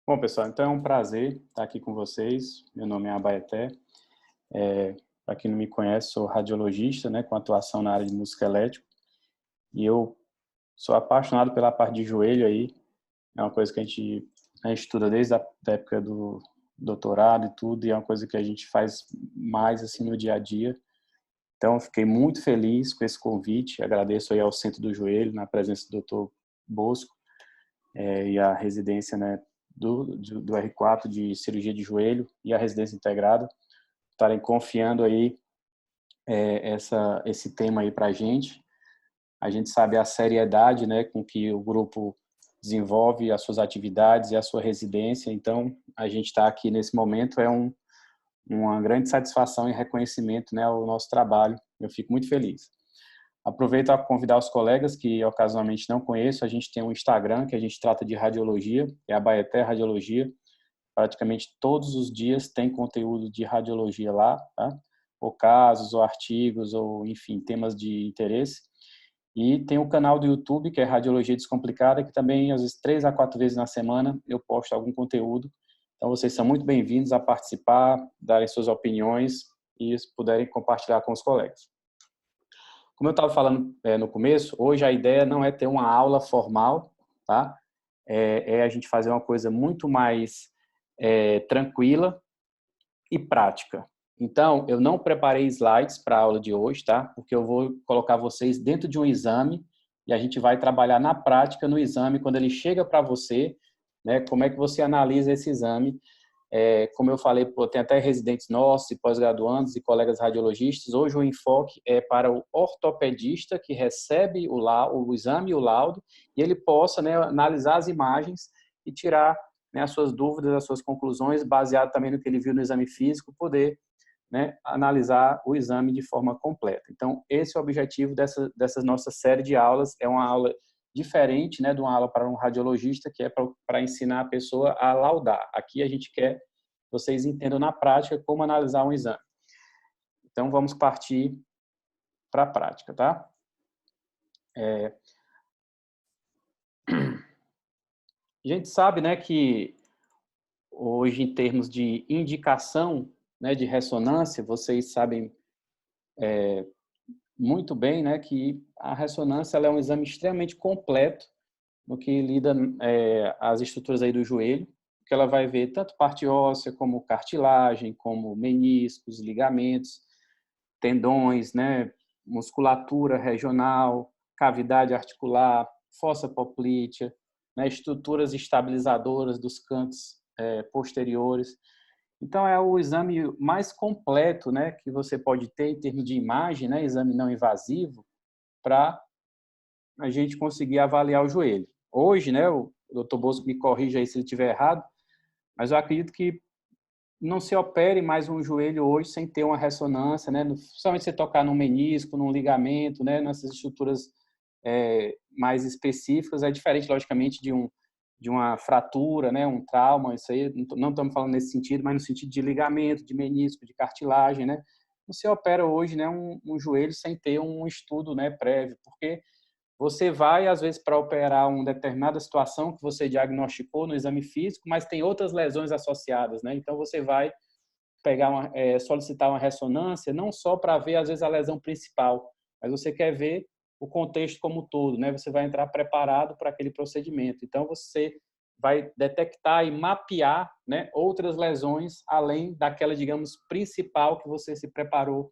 Bom, pessoal, então é um prazer estar aqui com vocês. Meu nome é Abaeté. Para quem não me conhece, sou radiologista, né, com atuação na área de música elétrica. E eu sou apaixonado pela parte de joelho aí. É uma coisa que a gente estuda desde a da época do doutorado e tudo, e é uma coisa que a gente faz mais assim no dia a dia. Então, eu fiquei muito feliz com esse convite. Agradeço aí ao Centro do Joelho, na presença do Dr. Bosco, e a residência, né, do R4 de cirurgia de joelho e a residência integrada estarem confiando aí esse tema aí para a gente. A gente sabe a seriedade, né, com que o grupo desenvolve as suas atividades e a sua residência. Então, a gente está aqui nesse momento uma grande satisfação e reconhecimento, né, ao nosso trabalho. Eu fico muito feliz. Aproveito para convidar os colegas que ocasionalmente não conheço. A gente tem um Instagram que a gente trata de radiologia, é a Abaeté Radiologia. Praticamente todos os dias tem conteúdo de radiologia lá, tá? Ou casos, ou artigos, ou enfim, temas de interesse. E tem o canal do YouTube, que é Radiologia Descomplicada, que também, às vezes, 3 a 4 vezes na semana, eu posto algum conteúdo. Então, vocês são muito bem-vindos a participar, darem suas opiniões e puderem compartilhar com os colegas. Como eu estava falando no começo, hoje a ideia não é ter uma aula formal, tá? É a gente fazer uma coisa muito mais tranquila e prática. Então, eu não preparei slides para a aula de hoje, tá? Porque eu vou colocar vocês dentro de um exame e a gente vai trabalhar na prática no exame, quando ele chega para você, né? Como é que você analisa esse exame. Como eu falei, tem até residentes nossos e pós-graduandos e colegas radiologistas. Hoje o enfoque é para o ortopedista que recebe o exame e o laudo e ele possa, né, analisar as imagens e tirar, né, as suas dúvidas, as suas conclusões, baseado também no que ele viu no exame físico, poder, né, analisar o exame de forma completa. Então, esse é o objetivo dessa nossa série de aulas. É uma aula diferente, né, de uma aula para um radiologista, que é para ensinar a pessoa a laudar. Aqui a gente quer que vocês entendam na prática como analisar um exame. Então, vamos partir para a prática, tá? A gente sabe, né, que hoje, em termos de indicação, né, de ressonância, vocês sabem muito bem, né, que a ressonância ela é um exame extremamente completo no que lida as estruturas aí do joelho, que ela vai ver tanto parte óssea como cartilagem, como meniscos, ligamentos, tendões, né, musculatura regional, cavidade articular, fossa poplítea, né, estruturas estabilizadoras dos cantos posteriores. Então, é o exame mais completo, né, que você pode ter em termos de imagem, né, exame não invasivo, para a gente conseguir avaliar o joelho. Hoje, né, o Dr. Bosco me corrija aí se ele estiver errado, mas eu acredito que não se opere mais um joelho hoje sem ter uma ressonância, né, somente você tocar num menisco, num ligamento, né, nessas estruturas mais específicas. É diferente, logicamente, de uma fratura, né, um trauma. Isso aí não estamos falando nesse sentido, mas no sentido de ligamento, de menisco, de cartilagem, né. Não se opera hoje, né, um joelho sem ter um estudo, né, prévio, porque você vai, às vezes, para operar uma determinada situação que você diagnosticou no exame físico, mas tem outras lesões associadas, né? Então, você vai solicitar uma ressonância, não só para ver, às vezes, a lesão principal, mas você quer ver o contexto como um todo, né? Você vai entrar preparado para aquele procedimento. Então, você vai detectar e mapear, né, outras lesões, além daquela, digamos, principal que você se preparou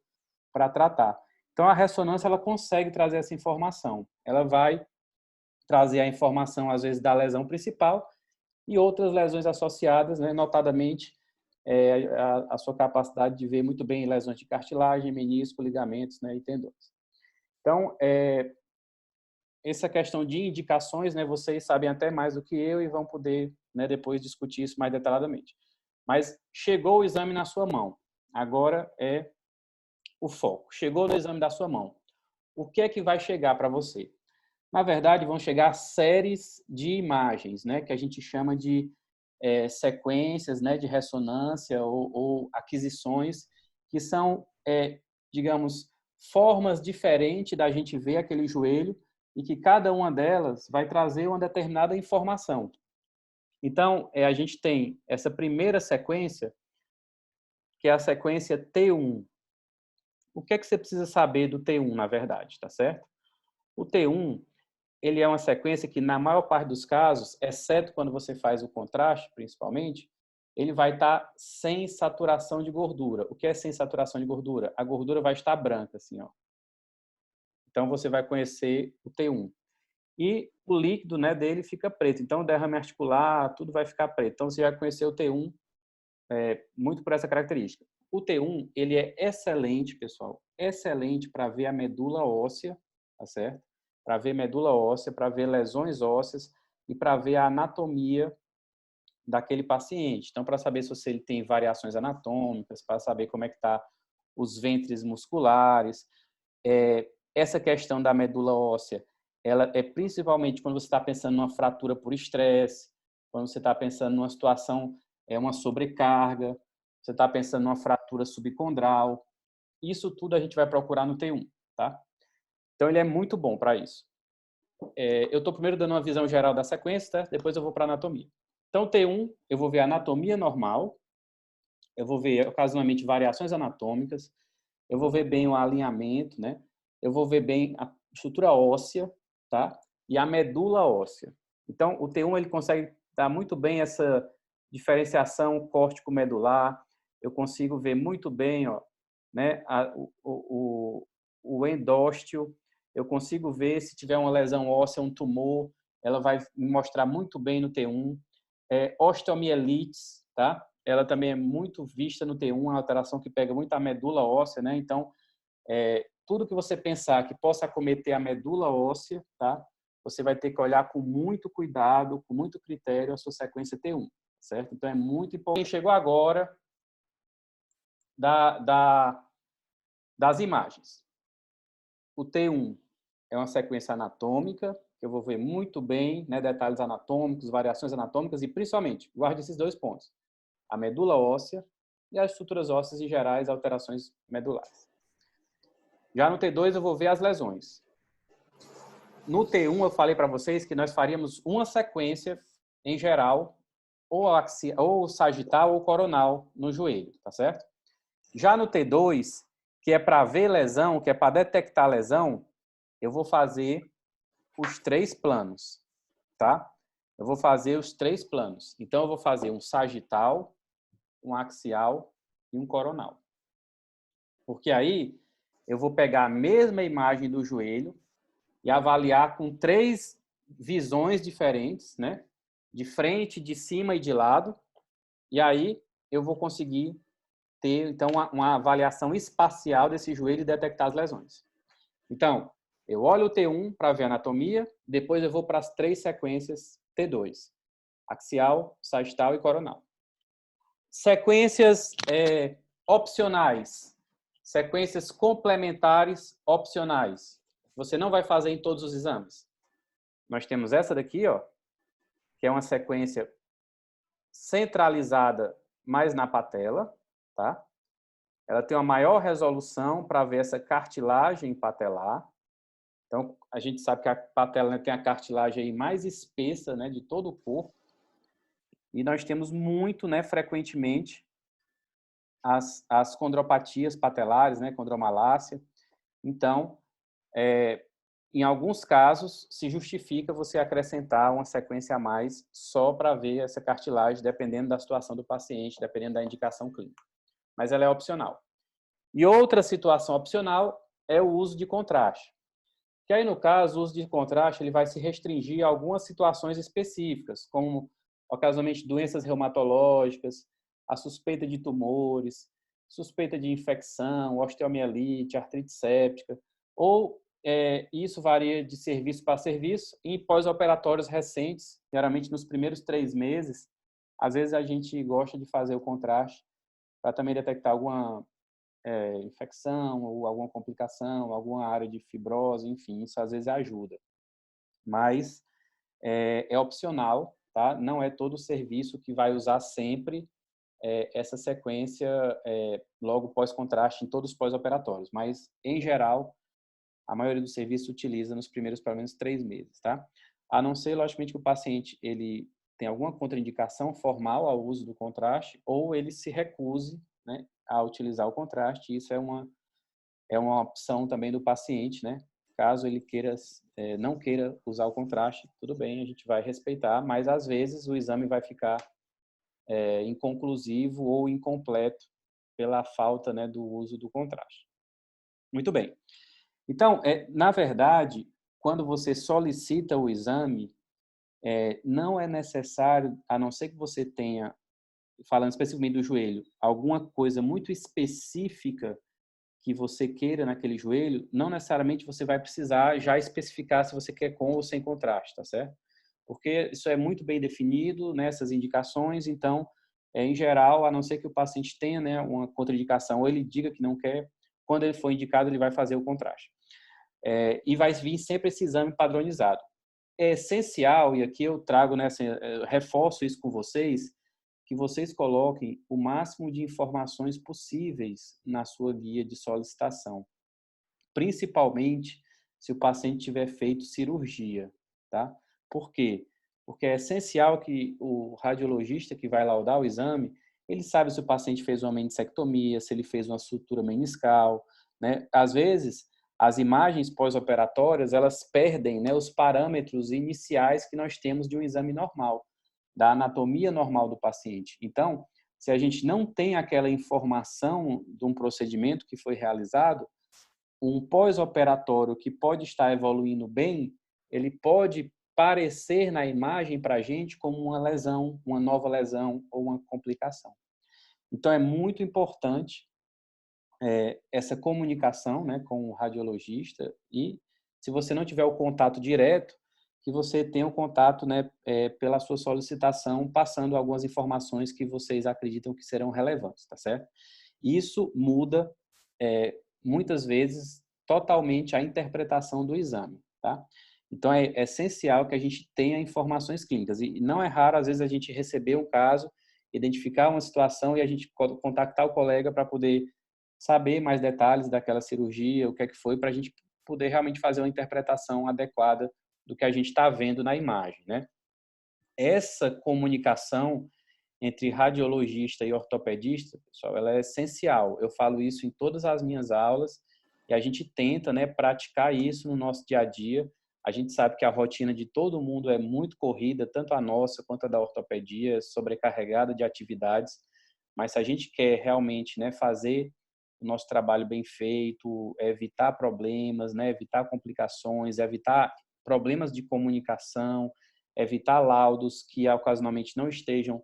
para tratar. Então, a ressonância ela consegue trazer essa informação. Ela vai trazer a informação, às vezes, da lesão principal e outras lesões associadas, né, notadamente a sua capacidade de ver muito bem lesões de cartilagem, menisco, ligamentos, né, e tendões. Então, essa questão de indicações, né, vocês sabem até mais do que eu e vão poder, né, depois discutir isso mais detalhadamente. Mas chegou o exame na sua mão. Agora é o foco. Chegou no exame da sua mão. O que é que vai chegar para você? Na verdade, vão chegar séries de imagens, né, que a gente chama de sequências, né, de ressonância ou aquisições, que são, digamos, formas diferentes da gente ver aquele joelho e que cada uma delas vai trazer uma determinada informação. Então, a gente tem essa primeira sequência, que é a sequência T1. O que é que você precisa saber do T1, na verdade, tá certo? O T1, ele é uma sequência que, na maior parte dos casos, exceto quando você faz o contraste, principalmente, ele vai estar sem saturação de gordura. O que é sem saturação de gordura? A gordura vai estar branca, assim, ó. Então, você vai conhecer o T1. E o líquido, né, dele fica preto. Então, o derrame articular, tudo vai ficar preto. Então, você vai conhecer o T1 muito por essa característica. O T1, ele é excelente, pessoal, excelente para ver a medula óssea, tá certo? Para ver medula óssea, para ver lesões ósseas e para ver a anatomia daquele paciente. Então, para saber se ele tem variações anatômicas, para saber como é que tá os ventres musculares. Essa questão da medula óssea, ela é principalmente quando você está pensando numa fratura por estresse, quando você está pensando numa situação, uma sobrecarga, você está pensando numa fratura subcondral. Isso tudo a gente vai procurar no T1, tá? Então, ele é muito bom para isso. Eu estou primeiro dando uma visão geral da sequência, tá? Depois eu vou para a anatomia. Então, T1, eu vou ver a anatomia normal, eu vou ver ocasionalmente variações anatômicas, eu vou ver bem o alinhamento, né? Eu vou ver bem a estrutura óssea, tá? E a medula óssea. Então, o T1 ele consegue dar muito bem essa diferenciação córtico-medular. Eu consigo ver muito bem, ó, né, o endósteo. Eu consigo ver se tiver uma lesão óssea, um tumor, ela vai me mostrar muito bem no T1. Osteomielites, tá? Ela também é muito vista no T1, uma alteração que pega muito a medula óssea, né? Então, tudo que você pensar que possa acometer a medula óssea, tá? Você vai ter que olhar com muito cuidado, com muito critério a sua sequência T1, certo? Então, é muito importante. Chegou agora das imagens. O T1 é uma sequência anatômica, que eu vou ver muito bem, né, detalhes anatômicos, variações anatômicas e, principalmente, guarde esses dois pontos: a medula óssea e as estruturas ósseas em gerais, alterações medulares. Já no T2 eu vou ver as lesões. No T1 eu falei para vocês que nós faríamos uma sequência em geral, ou sagital ou coronal no joelho, tá certo? Já no T2, que é para ver lesão, que é para detectar lesão, eu vou fazer os 3 planos, tá? Eu vou fazer os 3 planos. Então, eu vou fazer um sagital, um axial e um coronal. Porque aí eu vou pegar a mesma imagem do joelho e avaliar com 3 visões diferentes, né? De frente, de cima e de lado. E aí eu vou conseguir ter, então, uma avaliação espacial desse joelho e detectar as lesões. Então, eu olho o T1 para ver a anatomia, depois eu vou para as 3 sequências T2, axial, sagital e coronal. Sequências opcionais, sequências complementares opcionais. Você não vai fazer em todos os exames. Nós temos essa daqui, ó, que é uma sequência centralizada mais na patela, tá? Ela tem uma maior resolução para ver essa cartilagem patelar. Então, a gente sabe que a patela, né, tem a cartilagem aí mais espessa, né, de todo o corpo. E nós temos muito, né, frequentemente, as condropatias patelares, né, condromalácia. Então, em alguns casos, se justifica você acrescentar uma sequência a mais só para ver essa cartilagem, dependendo da situação do paciente, dependendo da indicação clínica. Mas ela é opcional. E outra situação opcional é o uso de contraste. Que aí, no caso, o uso de contraste ele vai se restringir a algumas situações específicas, como, ocasionalmente, doenças reumatológicas, a suspeita de tumores, suspeita de infecção, osteomielite, artrite séptica, ou isso varia de serviço para serviço. Em pós-operatórios recentes, geralmente nos primeiros 3 meses, às vezes a gente gosta de fazer o contraste para também detectar alguma infecção ou alguma complicação, alguma área de fibrose, enfim, isso às vezes ajuda. Mas é opcional, tá? Não é todo serviço que vai usar sempre essa sequência logo pós-contraste em todos os pós-operatórios, mas, em geral, a maioria dos serviços utiliza nos primeiros, pelo menos, 3 meses, tá? A não ser, logicamente, que o paciente ele tem alguma contraindicação formal ao uso do contraste, ou ele se recuse, né, a utilizar o contraste. Isso é uma opção também do paciente, né? Caso ele não queira usar o contraste, tudo bem, a gente vai respeitar, mas às vezes o exame vai ficar inconclusivo ou incompleto pela falta, né, do uso do contraste. Muito bem. Então, na verdade, quando você solicita o exame, não é necessário, a não ser que você tenha, falando especificamente do joelho, alguma coisa muito específica que você queira naquele joelho, não necessariamente você vai precisar já especificar se você quer com ou sem contraste, tá certo? Porque isso é muito bem definido nessas indicações, então, em geral, a não ser que o paciente tenha, né, uma contraindicação ou ele diga que não quer, quando ele for indicado, ele vai fazer o contraste. E vai vir sempre esse exame padronizado. É essencial, e aqui eu trago, né, assim, eu reforço isso com vocês, que vocês coloquem o máximo de informações possíveis na sua guia de solicitação, principalmente se o paciente tiver feito cirurgia, tá? Por quê? Porque é essencial que o radiologista que vai laudar o exame, ele sabe se o paciente fez uma meniscectomia, se ele fez uma sutura meniscal, né? Às vezes, as imagens pós-operatórias, elas perdem, né, os parâmetros iniciais que nós temos de um exame normal, da anatomia normal do paciente. Então, se a gente não tem aquela informação de um procedimento que foi realizado, um pós-operatório que pode estar evoluindo bem, ele pode parecer na imagem para a gente como uma lesão, uma nova lesão ou uma complicação. Então, é muito importante essa comunicação, né, com o radiologista, e se você não tiver o contato direto, que você tenha o contato, né, pela sua solicitação, passando algumas informações que vocês acreditam que serão relevantes, tá certo? Isso muda, muitas vezes, totalmente a interpretação do exame, tá? Então, é essencial que a gente tenha informações clínicas. E não é raro, às vezes, a gente receber um caso, identificar uma situação e a gente contactar o colega para poder saber mais detalhes daquela cirurgia, o que é que foi, para a gente poder realmente fazer uma interpretação adequada do que a gente está vendo na imagem, né? Essa comunicação entre radiologista e ortopedista, pessoal, ela é essencial. Eu falo isso em todas as minhas aulas e a gente tenta, né, praticar isso no nosso dia a dia. A gente sabe que a rotina de todo mundo é muito corrida, tanto a nossa quanto a da ortopedia, sobrecarregada de atividades, mas se a gente quer realmente, né, fazer o nosso trabalho bem feito, evitar problemas, né, evitar complicações, evitar problemas de comunicação, evitar laudos que ocasionalmente não estejam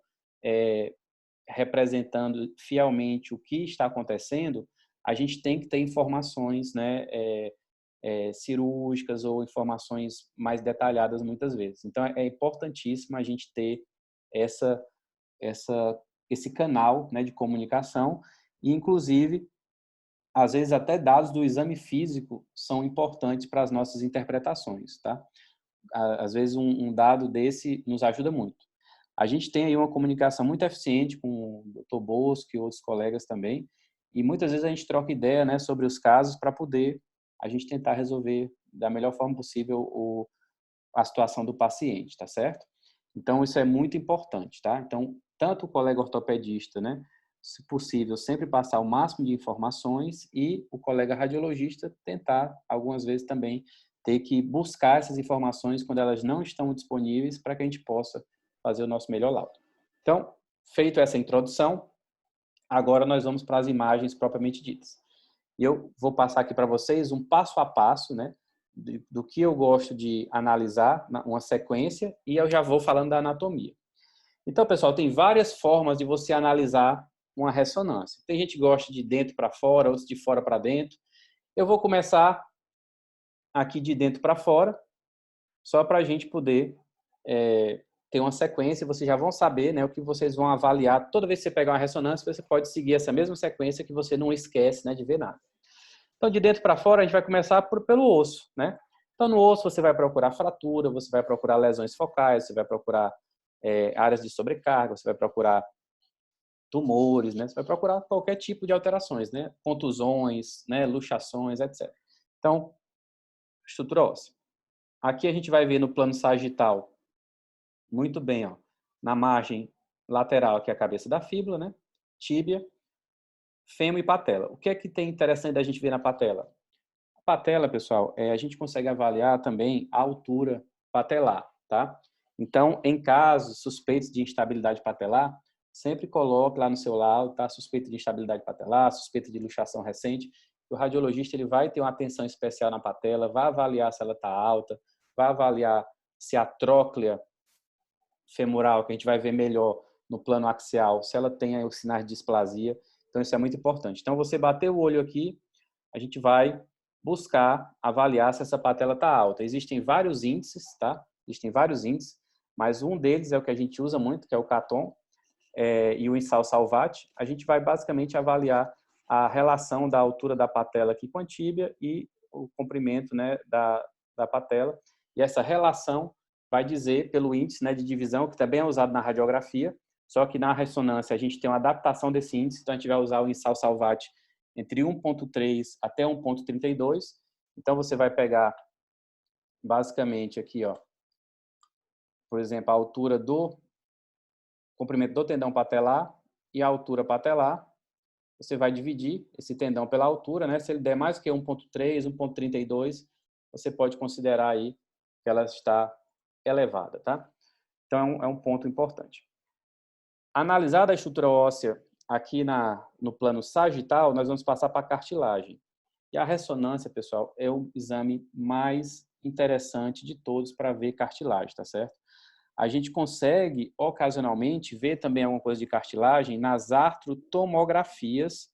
representando fielmente o que está acontecendo, a gente tem que ter informações, né, cirúrgicas ou informações mais detalhadas muitas vezes. Então, é importantíssimo a gente ter essa, esse canal, né, de comunicação e, inclusive, às vezes até dados do exame físico são importantes para as nossas interpretações, tá? Às vezes um dado desse nos ajuda muito. A gente tem aí uma comunicação muito eficiente com o Dr. Bosco e outros colegas também, e muitas vezes a gente troca ideia, né, sobre os casos para poder a gente tentar resolver da melhor forma possível a situação do paciente, tá certo? Então, isso é muito importante, tá? Então, tanto o colega ortopedista, né, se possível, sempre passar o máximo de informações e o colega radiologista tentar, algumas vezes também, ter que buscar essas informações quando elas não estão disponíveis para que a gente possa fazer o nosso melhor laudo. Então, feito essa introdução, agora nós vamos para as imagens propriamente ditas. E eu vou passar aqui para vocês um passo a passo, né, do que eu gosto de analisar, uma sequência, e eu já vou falando da anatomia. Então, pessoal, tem várias formas de você analisar uma ressonância. Tem gente que gosta de dentro para fora, outros de fora para dentro. Eu vou começar aqui de dentro para fora, só para a gente poder ter uma sequência. Vocês já vão saber, né, o que vocês vão avaliar. Toda vez que você pegar uma ressonância, você pode seguir essa mesma sequência que você não esquece, né, de ver nada. Então, de dentro para fora, a gente vai começar pelo osso, né? Então, no osso, você vai procurar fratura, você vai procurar lesões focais, você vai procurar áreas de sobrecarga, você vai procurar tumores, né? Você vai procurar qualquer tipo de alterações, né? Contusões, né? Luxações, etc. Então, estrutura óssea. Aqui a gente vai ver no plano sagital, muito bem, ó, na margem lateral, que é a cabeça da fíbula, né? Tíbia, fêmur e patela. O que é que tem interessante da gente ver na patela? A patela, pessoal, a gente consegue avaliar também a altura patelar, tá? Então, em casos suspeitos de instabilidade patelar, sempre coloque lá no seu laudo, tá? Suspeita de instabilidade patelar, suspeita de luxação recente. O radiologista ele vai ter uma atenção especial na patela, vai avaliar se ela está alta, vai avaliar se a tróclea femoral, que a gente vai ver melhor no plano axial, se ela tem aí os sinais de displasia. Então, isso é muito importante. Então, você bater o olho aqui, a gente vai buscar avaliar se essa patela está alta. Existem vários índices, tá? Existem vários índices, mas um deles é o que a gente usa muito, que é o Caton e o Insal-Salvat. A gente vai basicamente avaliar a relação da altura da patela aqui com a tíbia e o comprimento, né, da patela. E essa relação vai dizer pelo índice, né, de divisão, que também é usado na radiografia, só que na ressonância a gente tem uma adaptação desse índice, então a gente vai usar o Insal-Salvat entre 1.3 até 1.32. Então você vai pegar basicamente aqui, ó, por exemplo, a altura do comprimento do tendão patelar e a altura patelar. Você vai dividir esse tendão pela altura, né? Se ele der mais que 1.3, 1.32, você pode considerar aí que ela está elevada, tá? Então, é um ponto importante. Analisada a estrutura óssea aqui no plano sagital, nós vamos passar para a cartilagem. E a ressonância, pessoal, é o exame mais interessante de todos para ver cartilagem, tá certo? A gente consegue, ocasionalmente, ver também alguma coisa de cartilagem nas artrotomografias,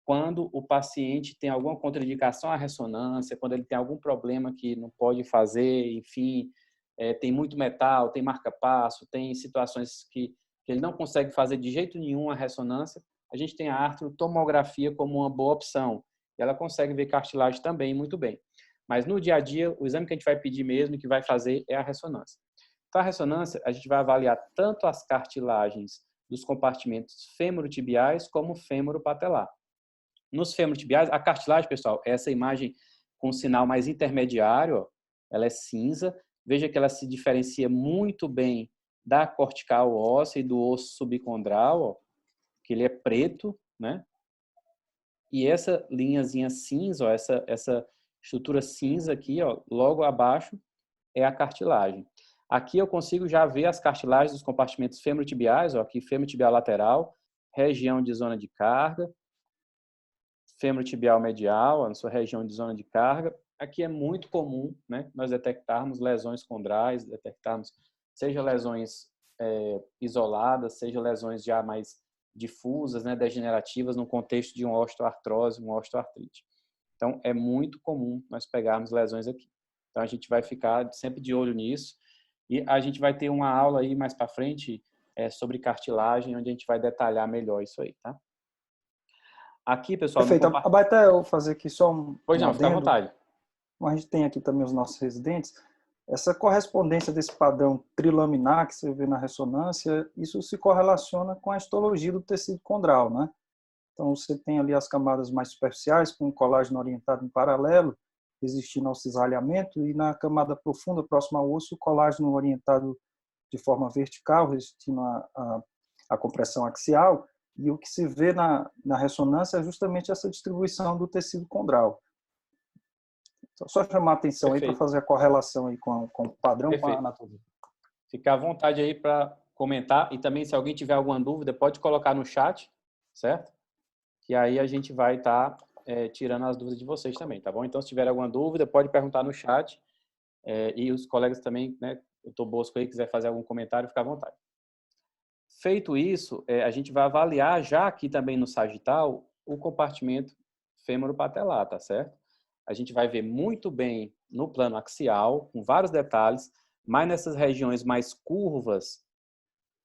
quando o paciente tem alguma contraindicação à ressonância, quando ele tem algum problema que não pode fazer, enfim, tem muito metal, tem marca-passo, tem situações que ele não consegue fazer de jeito nenhum a ressonância, a gente tem a artrotomografia como uma boa opção. Ela consegue ver cartilagem também muito bem. Mas no dia a dia, o exame que a gente vai pedir mesmo e que vai fazer é a ressonância. Então, a ressonância, a gente vai avaliar tanto as cartilagens dos compartimentos femorotibiais como fêmoro-patelar. Nos femorotibiais, a cartilagem, pessoal, é essa imagem com sinal mais intermediário, ó, ela é cinza. Veja que ela se diferencia muito bem da cortical óssea e do osso subcondral, ó, que ele é preto, né? E essa linhazinha cinza, ó, essa estrutura cinza aqui, ó, logo abaixo, é a cartilagem. Aqui eu consigo já ver as cartilagens dos compartimentos femorotibiais, ó, aqui femorotibial lateral, região de zona de carga, femorotibial medial, na sua região de zona de carga. Aqui é muito comum, né, nós detectarmos lesões condrais, detectarmos seja lesões isoladas, seja lesões já mais difusas, né, degenerativas, no contexto de uma osteoartrose, uma osteoartrite. Então, é muito comum nós pegarmos lesões aqui. Então, a gente vai ficar sempre de olho nisso. E a gente vai ter uma aula aí mais para frente sobre cartilagem, onde a gente vai detalhar melhor isso aí, tá? Aqui, pessoal, no Perfeito. Até eu fazer aqui só Pois um não, fica à adendo. vontade. Como a gente tem aqui também os nossos residentes, essa correspondência desse padrão trilaminar que você vê na ressonância, isso se correlaciona com a histologia do tecido condral, né? Então, você tem ali as camadas mais superficiais, com o colágeno orientado em paralelo, existindo ao cisalhamento, e na camada profunda, próxima ao osso, o colágeno orientado de forma vertical, resistindo à compressão axial, e o que se vê na ressonância é justamente essa distribuição do tecido condral. Então, só chamar a atenção aí para fazer a correlação aí com o padrão, com a anatomia. Fica à vontade aí para comentar, e também se alguém tiver alguma dúvida, pode colocar no chat, certo? Que aí a gente vai estar tirando as dúvidas de vocês também, tá bom? Então, se tiver alguma dúvida, pode perguntar no chat, e os colegas também, né, o Dr. Bosco aí, quiser fazer algum comentário, fica à vontade. Feito isso, a gente vai avaliar já aqui também no sagital o compartimento fêmoro-patelar, tá certo? A gente vai ver muito bem no plano axial, com vários detalhes, mas nessas regiões mais curvas,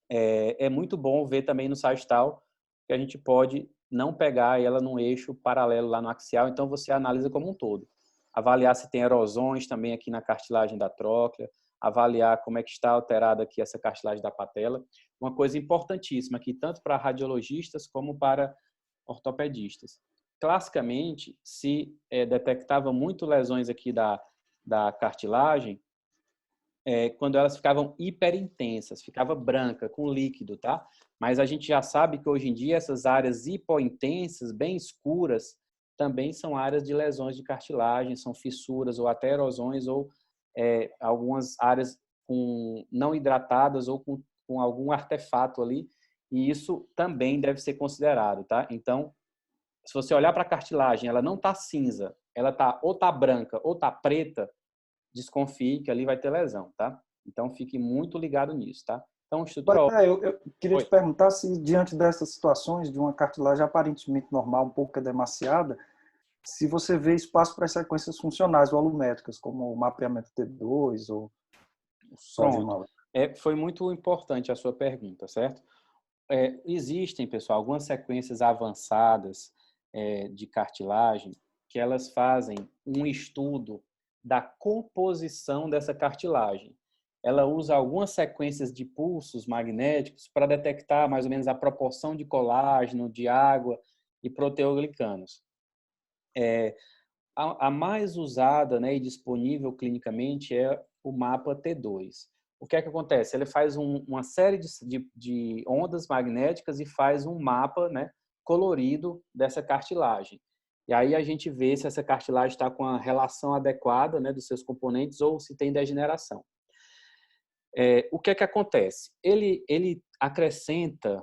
é muito bom ver também no sagital, que a gente pode não pegar ela num eixo paralelo lá no axial, então você analisa como um todo. Avaliar se tem erosões também aqui na cartilagem da tróclea, avaliar como é que está alterada aqui essa cartilagem da patela. Uma coisa importantíssima aqui, tanto para radiologistas como para ortopedistas. Classicamente, se detectava muito lesões aqui da cartilagem quando elas ficavam hiperintensas, ficava branca, com líquido, tá? Mas a gente já sabe que hoje em dia essas áreas hipointensas, bem escuras, também são áreas de lesões de cartilagem, são fissuras ou até erosões ou algumas áreas não hidratadas ou com algum artefato ali, e isso também deve ser considerado, tá? Então, se você olhar para a cartilagem, ela não está cinza, ela ou tá branca ou tá preta, desconfie que ali vai ter lesão, tá? Então, fique muito ligado nisso, tá? Então, estrutura óssea... Eu queria te perguntar se, diante dessas situações de uma cartilagem aparentemente normal, um pouco edemaciada, se você vê espaço para as sequências funcionais volumétricas, como o mapeamento T2 ou o sódio Pronto. mal. Foi muito importante a sua pergunta, certo? Existem, pessoal, algumas sequências avançadas de cartilagem que elas fazem um estudo da composição dessa cartilagem. Ela usa algumas sequências de pulsos magnéticos para detectar mais ou menos a proporção de colágeno, de água e proteoglicanos. A mais usada, né, e disponível clinicamente é o mapa T2. O que é que acontece? Ele faz uma série de ondas magnéticas e faz um mapa, né, colorido dessa cartilagem. E aí a gente vê se essa cartilagem está com a relação adequada, né, dos seus componentes ou se tem degeneração. O que é que acontece? Ele acrescenta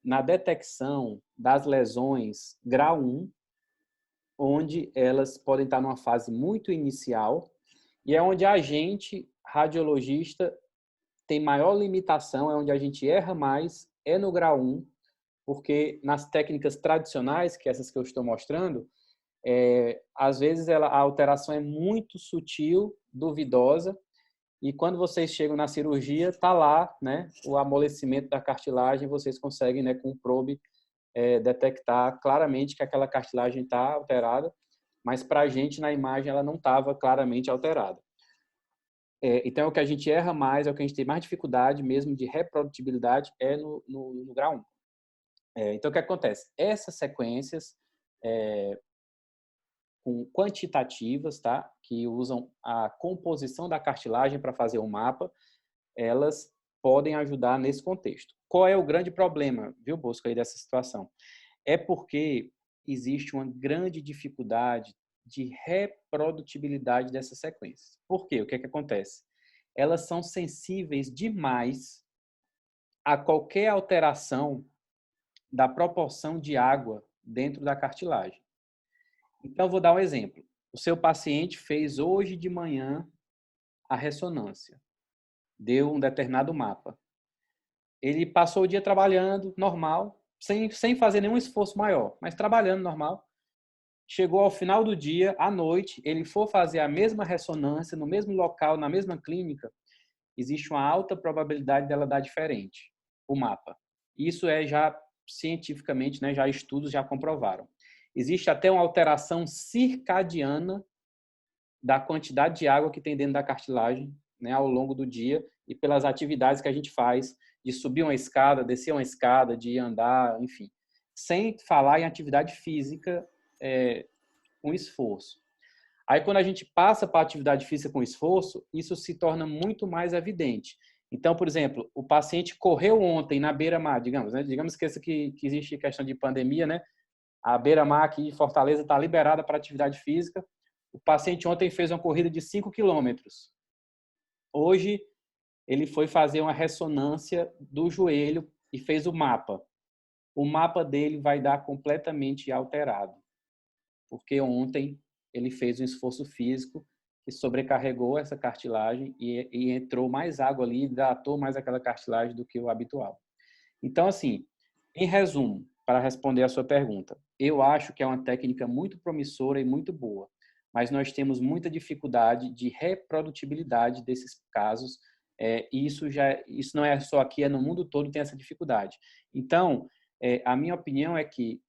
na detecção das lesões grau 1, onde elas podem estar numa fase muito inicial e é onde a gente, radiologista, tem maior limitação, é onde a gente erra mais, é no grau 1, porque nas técnicas tradicionais, que essas que eu estou mostrando, às vezes a alteração é muito sutil, duvidosa, e quando vocês chegam na cirurgia, está lá, né, o amolecimento da cartilagem, vocês conseguem, né, com o probe, detectar claramente que aquela cartilagem está alterada, mas para a gente, na imagem, ela não estava claramente alterada. Então, é o que a gente erra mais, é o que a gente tem mais dificuldade mesmo de reprodutibilidade, no grau 1. Então, o que acontece? Essas sequências quantitativas, tá? Que usam a composição da cartilagem para fazer o mapa, elas podem ajudar nesse contexto. Qual é o grande problema, viu, Bosco, aí dessa situação? É porque existe uma grande dificuldade de reprodutibilidade dessas sequências. Por quê? O que é que acontece? Elas são sensíveis demais a qualquer alteração da proporção de água dentro da cartilagem. Então, vou dar um exemplo. O seu paciente fez hoje de manhã a ressonância, deu um determinado mapa. Ele passou o dia trabalhando normal, sem fazer nenhum esforço maior, mas trabalhando normal. Chegou ao final do dia, à noite, ele for fazer a mesma ressonância no mesmo local, na mesma clínica, existe uma alta probabilidade dela dar diferente, o mapa. Isso já cientificamente, né, já estudos já comprovaram. Existe até uma alteração circadiana da quantidade de água que tem dentro da cartilagem, né, ao longo do dia e pelas atividades que a gente faz, de subir uma escada, descer uma escada, de andar, enfim. Sem falar em atividade física com esforço. Aí, quando a gente passa para a atividade física com esforço, isso se torna muito mais evidente. Então, por exemplo, o paciente correu ontem na beira-mar, digamos, né? Digamos que essa que existe questão de pandemia, né? A beira-mar aqui em Fortaleza está liberada para atividade física. O paciente ontem fez uma corrida de 5 quilômetros. Hoje, ele foi fazer uma ressonância do joelho e fez o mapa. O mapa dele vai dar completamente alterado, porque ontem ele fez um esforço físico que sobrecarregou essa cartilagem e entrou mais água ali, hidratou mais aquela cartilagem do que o habitual. Então, assim, em resumo, para responder a sua pergunta, eu acho que é uma técnica muito promissora e muito boa, mas nós temos muita dificuldade de reprodutibilidade desses casos, e isso não é só aqui, é no mundo todo tem essa dificuldade. Então, a minha opinião é que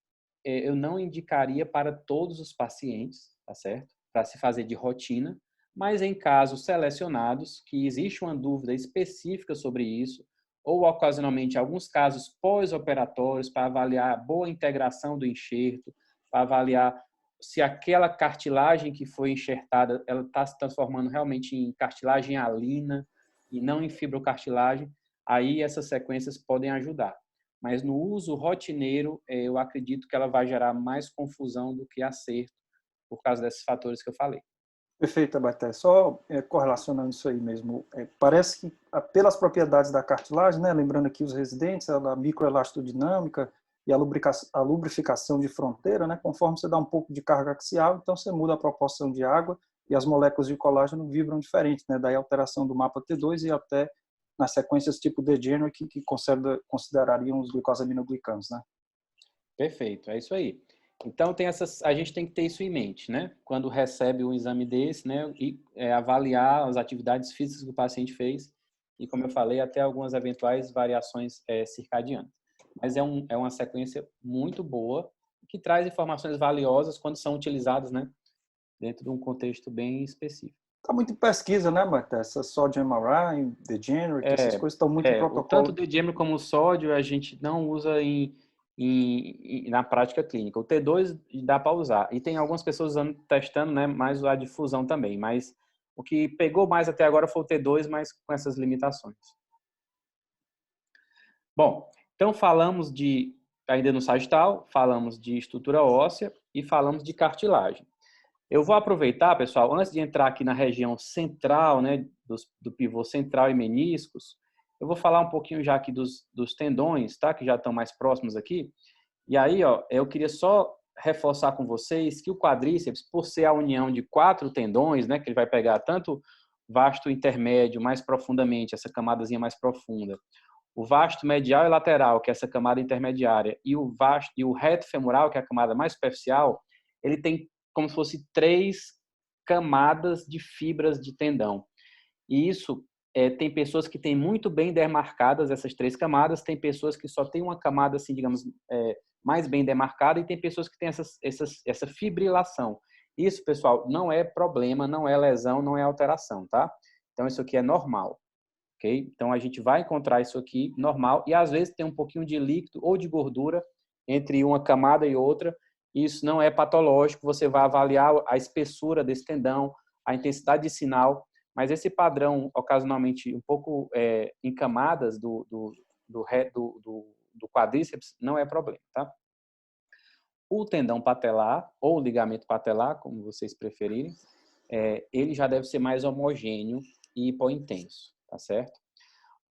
eu não indicaria para todos os pacientes, tá certo? Para se fazer de rotina, mas em casos selecionados, que existe uma dúvida específica sobre isso, ou ocasionalmente alguns casos pós-operatórios para avaliar a boa integração do enxerto, para avaliar se aquela cartilagem que foi enxertada, ela está se transformando realmente em cartilagem alina e não em fibrocartilagem, aí essas sequências podem ajudar. Mas no uso rotineiro, eu acredito que ela vai gerar mais confusão do que acerto, por causa desses fatores que eu falei. Perfeito, Abaté. Só correlacionando isso aí mesmo, parece que pelas propriedades da cartilagem, né, lembrando aqui os residentes, a microelastodinâmica e a lubrificação de fronteira, né, conforme você dá um pouco de carga axial, então você muda a proporção de água e as moléculas de colágeno vibram diferente, né, daí a alteração do mapa T2 e até nas sequências tipo degenerate que considerariam os glucosaminoglicanos, né? Perfeito, é isso aí. Então a gente tem que ter isso em mente, né? Quando recebe um exame desse, né? E avaliar as atividades físicas que o paciente fez e, como eu falei, até algumas eventuais variações circadianas. Mas é uma sequência muito boa que traz informações valiosas quando são utilizadas, né? Dentro de um contexto bem específico. Está muito em pesquisa, né, Marta? Essa sódio MRI, degenerate, essas coisas estão muito em O tanto protocolo. de degemer como o sódio a gente não usa na prática clínica. O T2 dá para usar. E tem algumas pessoas testando, né, mais a difusão também. Mas o que pegou mais até agora foi o T2, mas com essas limitações. Bom, então falamos ainda no sagital, falamos de estrutura óssea e falamos de cartilagem. Eu vou aproveitar, pessoal, antes de entrar aqui na região central, né, do pivô central e meniscos, eu vou falar um pouquinho já aqui dos tendões, tá, que já estão mais próximos aqui. E aí, ó, eu queria só reforçar com vocês que o quadríceps, por ser a união de 4 tendões, né, que ele vai pegar tanto vasto intermédio mais profundamente, essa camadazinha mais profunda, o vasto medial e lateral, que é essa camada intermediária, e o reto femoral, que é a camada mais superficial, ele tem como se fosse 3 camadas de fibras de tendão. E isso tem pessoas que têm muito bem demarcadas essas 3 camadas, tem pessoas que só têm uma camada, assim, digamos, mais bem demarcada, e tem pessoas que têm essa fibrilação. Isso, pessoal, não é problema, não é lesão, não é alteração, tá? Então, isso aqui é normal. Okay? Então, a gente vai encontrar isso aqui normal e, às vezes, tem um pouquinho de líquido ou de gordura entre uma camada e outra. Isso não é patológico, você vai avaliar a espessura desse tendão, a intensidade de sinal, mas esse padrão, ocasionalmente, um pouco em camadas do quadríceps, não é problema, tá? O tendão patelar, ou ligamento patelar, como vocês preferirem, ele já deve ser mais homogêneo e hipointenso, tá certo?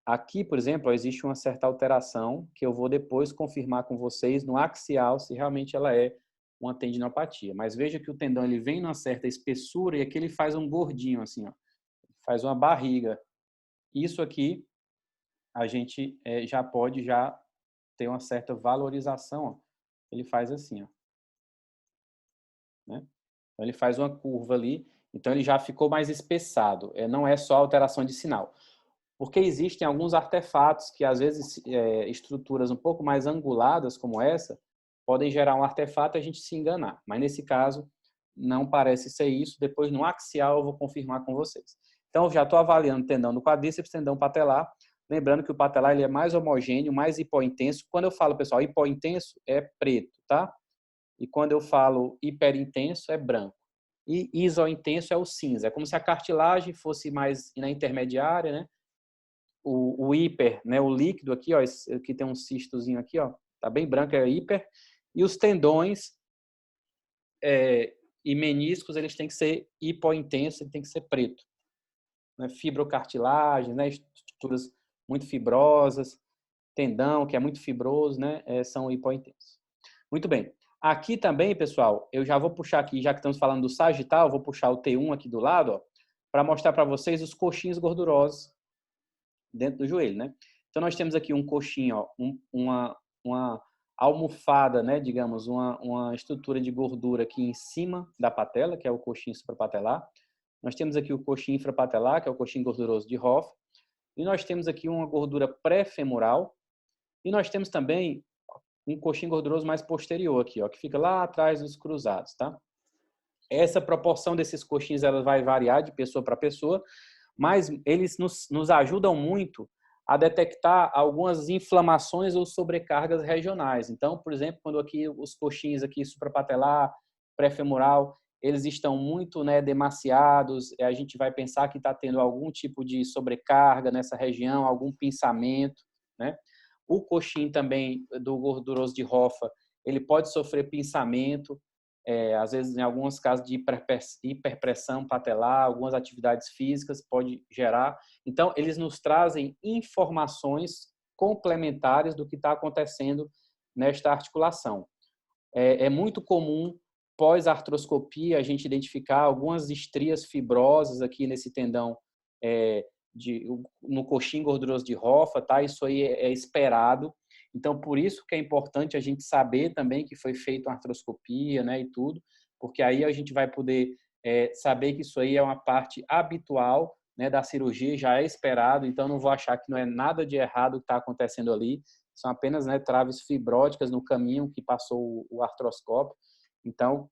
Aqui, por exemplo, existe uma certa alteração que eu vou depois confirmar com vocês no axial se realmente ela é uma tendinopatia. Mas veja que o tendão ele vem numa certa espessura e aqui ele faz um gordinho assim, ó, faz uma barriga. Isso aqui a gente já pode ter uma certa valorização. Ó. Ele faz assim, ó, né? Então, ele faz uma curva ali. Então ele já ficou mais espessado. Não é só alteração de sinal. Porque existem alguns artefatos que, às vezes, estruturas um pouco mais anguladas, como essa, podem gerar um artefato e a gente se enganar. Mas, nesse caso, não parece ser isso. Depois, no axial, eu vou confirmar com vocês. Então, eu já estou avaliando o tendão do quadríceps, tendão patelar. Lembrando que o patelar ele é mais homogêneo, mais hipointenso. Quando eu falo, pessoal, hipointenso, é preto, tá? E quando eu falo hiperintenso, é branco. E isointenso é o cinza. É como se a cartilagem fosse mais na intermediária, né? O hiper, né, o líquido aqui, ó, aqui tem um cistozinho aqui, ó, tá bem branco, é hiper, e os tendões e meniscos, eles têm que ser hipointensos, ele tem que ser preto. Né? Fibrocartilagem, né, estruturas muito fibrosas, tendão, que é muito fibroso, né, são hipointensos. Muito bem. Aqui também, pessoal, eu já vou puxar aqui, já que estamos falando do sagital, vou puxar o T1 aqui do lado, para mostrar para vocês os coxins gordurosos dentro do joelho, né? Então, nós temos aqui um coxinho, ó, uma almofada, né? Digamos, uma estrutura de gordura aqui em cima da patela, que é o coxinho suprapatelar. Nós temos aqui o coxinho infrapatelar, que é o coxinho gorduroso de Hoff. E nós temos aqui uma gordura pré-femoral. E nós temos também um coxinho gorduroso mais posterior aqui, ó, que fica lá atrás dos cruzados, tá? Essa proporção desses coxins ela vai variar de pessoa para pessoa, mas eles nos ajudam muito a detectar algumas inflamações ou sobrecargas regionais. Então, por exemplo, quando aqui os coxins aqui suprapatelar pré-femoral, eles estão muito, né, demasiados, a gente vai pensar que está tendo algum tipo de sobrecarga nessa região, algum pinçamento, né? O coxim também, do gorduroso de Hoffa, ele pode sofrer pinçamento, às vezes em alguns casos de hiperpressão patelar, algumas atividades físicas pode gerar. Então, eles nos trazem informações complementares do que está acontecendo nesta articulação. É muito comum, pós-artroscopia, a gente identificar algumas estrias fibrosas aqui nesse tendão no coxim gorduroso de Hoffa, tá? Isso aí é esperado. Então, por isso que é importante a gente saber também que foi feita uma artroscopia, né, e tudo, porque aí a gente vai poder saber que isso aí é uma parte habitual, né, da cirurgia, já é esperado, então não vou achar que não é nada de errado que está acontecendo ali, são apenas, né, traves fibróticas no caminho que passou o artroscópio. Então,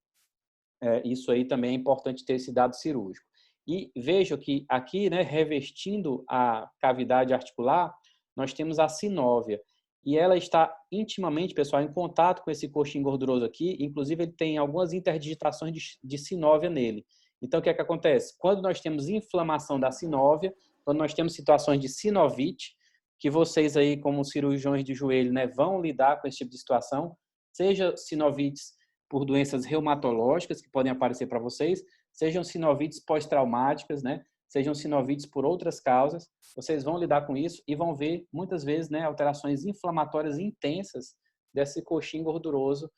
isso aí também é importante ter esse dado cirúrgico. E veja que aqui, né, revestindo a cavidade articular, nós temos a sinóvia. E ela está intimamente, pessoal, em contato com esse coxim gorduroso aqui. Inclusive, ele tem algumas interdigitações de sinóvia nele. Então, o que é que acontece? Quando nós temos inflamação da sinóvia, quando nós temos situações de sinovite, que vocês aí, como cirurgiões de joelho, né, vão lidar com esse tipo de situação, seja sinovites por doenças reumatológicas que podem aparecer para vocês, sejam sinovites pós-traumáticas, né? Sejam sinovites por outras causas, vocês vão lidar com isso e vão ver, muitas vezes, né, alterações inflamatórias intensas desse coxim gorduroso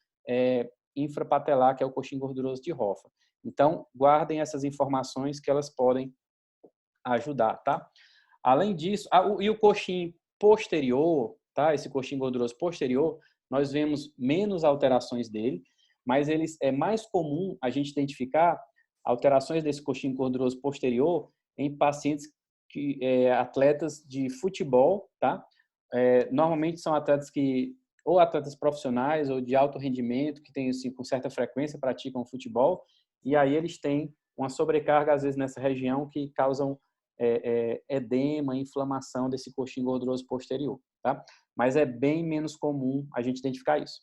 infrapatelar, que é o coxim gorduroso de Hoffa. Então, guardem essas informações que elas podem ajudar, tá? Além disso, e o coxim posterior, tá? Esse coxim gorduroso posterior, nós vemos menos alterações dele, mas é mais comum a gente identificar alterações desse coxim gorduroso posterior em pacientes atletas de futebol, tá? Normalmente são atletas ou atletas profissionais ou de alto rendimento, que têm, assim, com certa frequência praticam futebol, e aí eles têm uma sobrecarga, às vezes, nessa região que causam edema, inflamação desse coxim gorduroso posterior, tá? Mas é bem menos comum a gente identificar isso.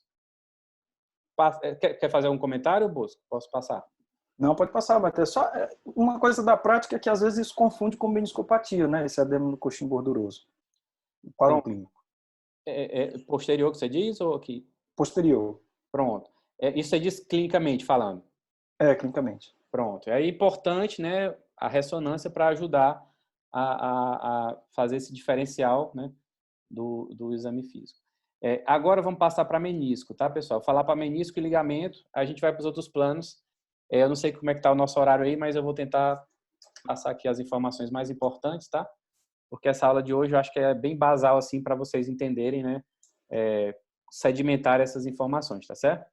Quer fazer algum comentário, Bosco? Posso passar? Não, pode passar, Matheus. Só uma coisa da prática é que às vezes isso confunde com meniscopatia, né? Esse edema no coxim gorduroso. O quadro clínico. Posterior que você diz ou aqui? Posterior. Pronto. Isso você diz clinicamente falando? Clinicamente. Pronto. É importante, né, a ressonância para ajudar a fazer esse diferencial, né, do exame físico. Agora vamos passar para menisco, tá, pessoal? Falar para menisco e ligamento, a gente vai para os outros planos. Eu não sei como é que está o nosso horário aí, mas eu vou tentar passar aqui as informações mais importantes, tá? Porque essa aula de hoje eu acho que é bem basal, assim, para vocês entenderem, né? Sedimentar essas informações, tá certo?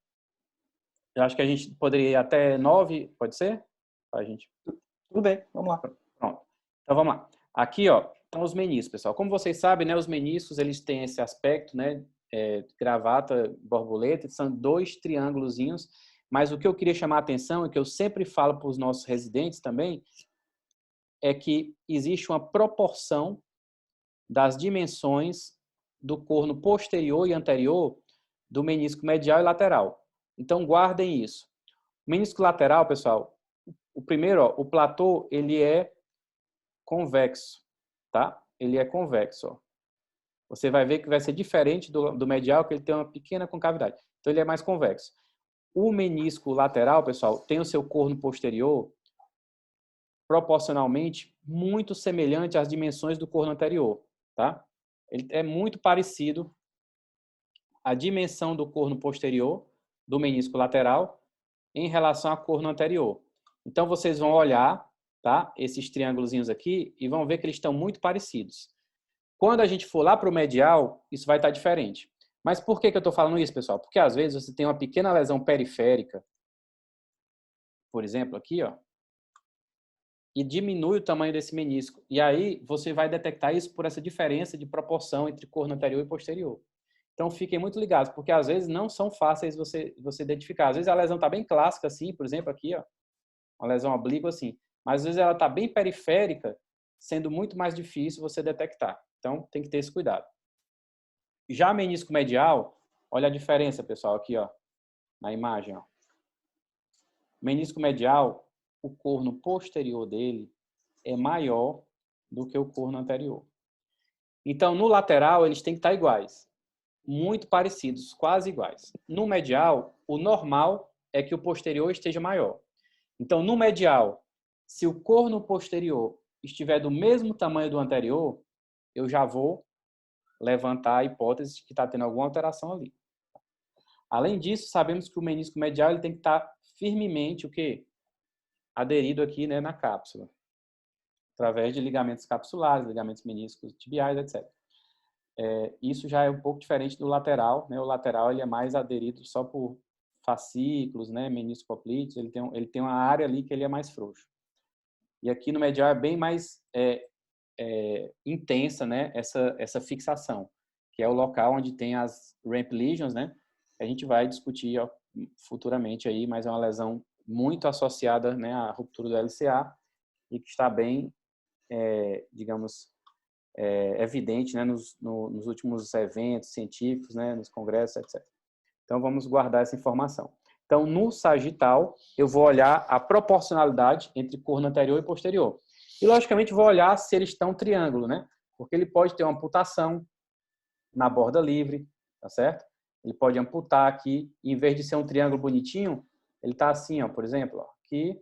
Eu acho que a gente poderia ir até 9, pode ser? Pra gente... Tudo bem, vamos lá. Pronto. Então, vamos lá. Aqui, ó, estão os meniscos, pessoal. Como vocês sabem, né, os meniscos, eles têm esse aspecto, né, gravata, borboleta, são 2 triângulozinhos. Mas o que eu queria chamar a atenção, e que eu sempre falo para os nossos residentes também, é que existe uma proporção das dimensões do corno posterior e anterior do menisco medial e lateral. Então, guardem isso. O menisco lateral, pessoal, o primeiro, ó, o platô, ele é convexo, tá? Ele é convexo, ó. Você vai ver que vai ser diferente do medial, que ele tem uma pequena concavidade. Então, ele é mais convexo. O menisco lateral, pessoal, tem o seu corno posterior proporcionalmente muito semelhante às dimensões do corno anterior, tá? Ele é muito parecido a dimensão do corno posterior do menisco lateral em relação ao corno anterior. Então, vocês vão olhar, tá? Esses triângulozinhos aqui e vão ver que eles estão muito parecidos. Quando a gente for lá para o medial, isso vai estar diferente. Mas por que eu estou falando isso, pessoal? Porque às vezes você tem uma pequena lesão periférica, por exemplo, aqui, ó, e diminui o tamanho desse menisco. E aí você vai detectar isso por essa diferença de proporção entre corno anterior e posterior. Então fiquem muito ligados, porque às vezes não são fáceis você identificar. Às vezes a lesão está bem clássica, assim, por exemplo, aqui, ó, uma lesão oblíqua, assim. Mas às vezes ela está bem periférica, sendo muito mais difícil você detectar. Então tem que ter esse cuidado. Já menisco medial, olha a diferença, pessoal, aqui, ó, na imagem, ó. Menisco medial, o corno posterior dele é maior do que o corno anterior. Então, no lateral, eles têm que estar iguais. Muito parecidos, quase iguais. No medial, o normal é que o posterior esteja maior. Então, no medial, se o corno posterior estiver do mesmo tamanho do anterior, eu já vou levantar a hipótese de que está tendo alguma alteração ali. Além disso, sabemos que o menisco medial ele tem que estar firmemente o quê? Aderido aqui, né, na cápsula, através de ligamentos capsulares, ligamentos meniscos tibiais, etc. Isso já é um pouco diferente do lateral, né? O lateral ele é mais aderido só por fascículos, né? Meniscoplídeos, ele tem uma área ali que ele é mais frouxo. E aqui no medial é bem mais intensa, né? Essa fixação, que é o local onde tem as ramp lesions, né? A gente vai discutir futuramente aí, mas é uma lesão muito associada, né, à ruptura do LCA e que está bem, digamos, evidente, né, nos últimos eventos científicos, né, nos congressos, etc. Então, vamos guardar essa informação. Então, no sagital, eu vou olhar a proporcionalidade entre corno anterior e posterior. E, logicamente, vou olhar se eles estão triângulo, né? Porque ele pode ter uma amputação na borda livre, tá certo? Ele pode amputar aqui, e, em vez de ser um triângulo bonitinho, ele está assim, ó, por exemplo, ó, aqui.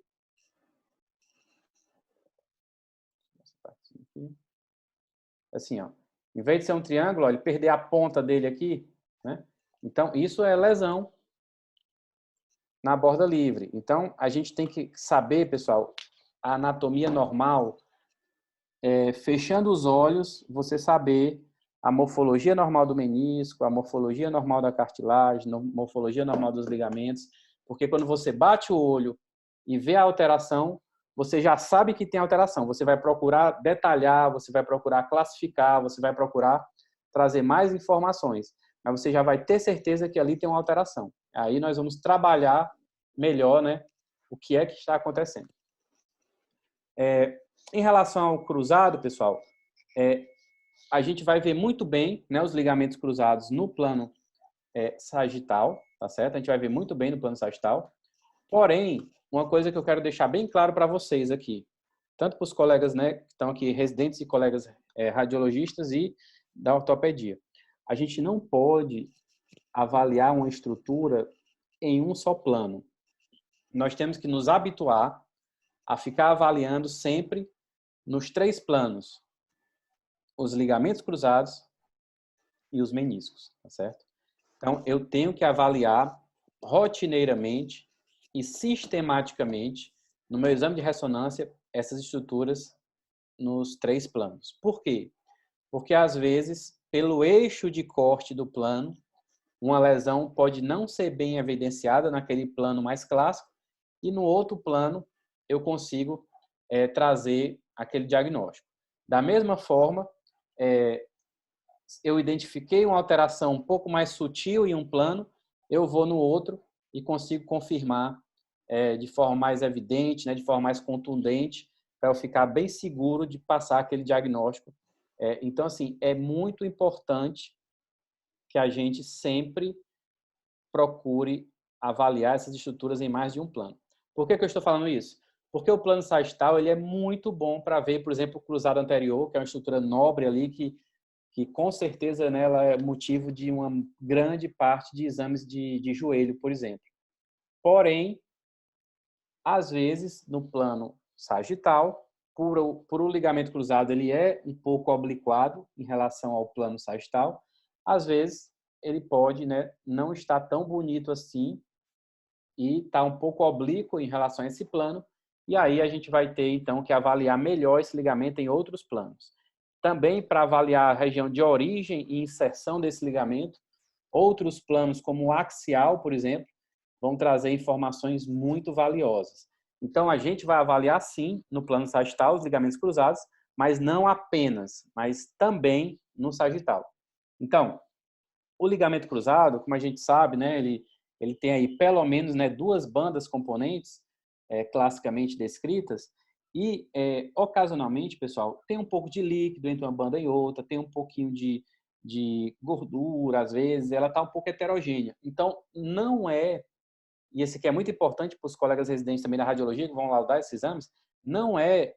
Assim, ó. Em vez de ser um triângulo, ó, ele perder a ponta dele aqui, né? Então, isso é lesão na borda livre. Então, a gente tem que saber, pessoal, a anatomia normal, fechando os olhos, você saber a morfologia normal do menisco, a morfologia normal da cartilagem, a morfologia normal dos ligamentos, porque quando você bate o olho e vê a alteração, você já sabe que tem alteração. Você vai procurar detalhar, você vai procurar classificar, você vai procurar trazer mais informações, mas você já vai ter certeza que ali tem uma alteração. Aí nós vamos trabalhar melhor, né, o que é que está acontecendo. Em relação ao cruzado, pessoal, a gente vai ver muito bem, né, os ligamentos cruzados no plano sagital, tá certo? A gente vai ver muito bem no plano sagital. Porém, uma coisa que eu quero deixar bem claro para vocês aqui, tanto para os colegas, né, que estão aqui, residentes e colegas radiologistas e da ortopedia. A gente não pode avaliar uma estrutura em um só plano. Nós temos que nos habituar a ficar avaliando sempre nos 3 planos, os ligamentos cruzados e os meniscos, tá certo? Então, eu tenho que avaliar rotineiramente e sistematicamente, no meu exame de ressonância, essas estruturas nos 3 planos. Por quê? Porque, às vezes, pelo eixo de corte do plano, uma lesão pode não ser bem evidenciada naquele plano mais clássico e no outro plano eu consigo trazer aquele diagnóstico. Da mesma forma, eu identifiquei uma alteração um pouco mais sutil em um plano, eu vou no outro e consigo confirmar de forma mais evidente, né, de forma mais contundente, para eu ficar bem seguro de passar aquele diagnóstico. Então, assim, é muito importante que a gente sempre procure avaliar essas estruturas em mais de um plano. Por que eu estou falando isso? Porque o plano sagital ele é muito bom para ver, por exemplo, o cruzado anterior, que é uma estrutura nobre ali, que com certeza, né, ela é motivo de uma grande parte de exames de joelho, por exemplo. Porém, às vezes, no plano sagital, por o ligamento cruzado ele é um pouco obliquado em relação ao plano sagital, às vezes ele pode, né, não estar tão bonito assim e está um pouco oblíquo em relação a esse plano, e aí a gente vai ter, então, que avaliar melhor esse ligamento em outros planos. Também para avaliar a região de origem e inserção desse ligamento, outros planos, como o axial, por exemplo, vão trazer informações muito valiosas. Então, a gente vai avaliar, sim, no plano sagital, os ligamentos cruzados, mas não apenas, mas também no sagital. Então, o ligamento cruzado, como a gente sabe, né, ele tem aí pelo menos, né, 2 bandas componentes classicamente descritas e, ocasionalmente, pessoal, tem um pouco de líquido entre uma banda e outra, tem um pouquinho de gordura, às vezes, ela está um pouco heterogênea. Então, não é e esse aqui é muito importante para os colegas residentes também da radiologia que vão laudar esses exames, não é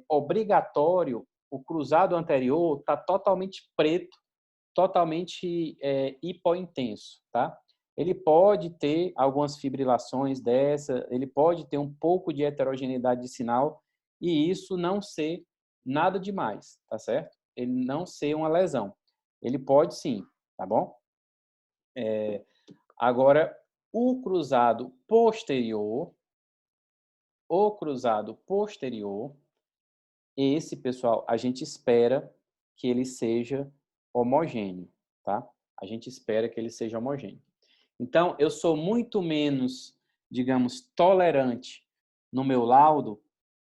obrigatório o cruzado anterior estar totalmente preto, totalmente hipointenso, tá? Ele pode ter algumas fibrilações dessa, ele pode ter um pouco de heterogeneidade de sinal e isso não ser nada demais, tá certo? Ele não ser uma lesão. Ele pode sim, tá bom? Agora, o cruzado posterior, esse, pessoal, a gente espera que ele seja homogêneo, tá? A gente espera que ele seja homogêneo. Então, eu sou muito menos, digamos, tolerante no meu laudo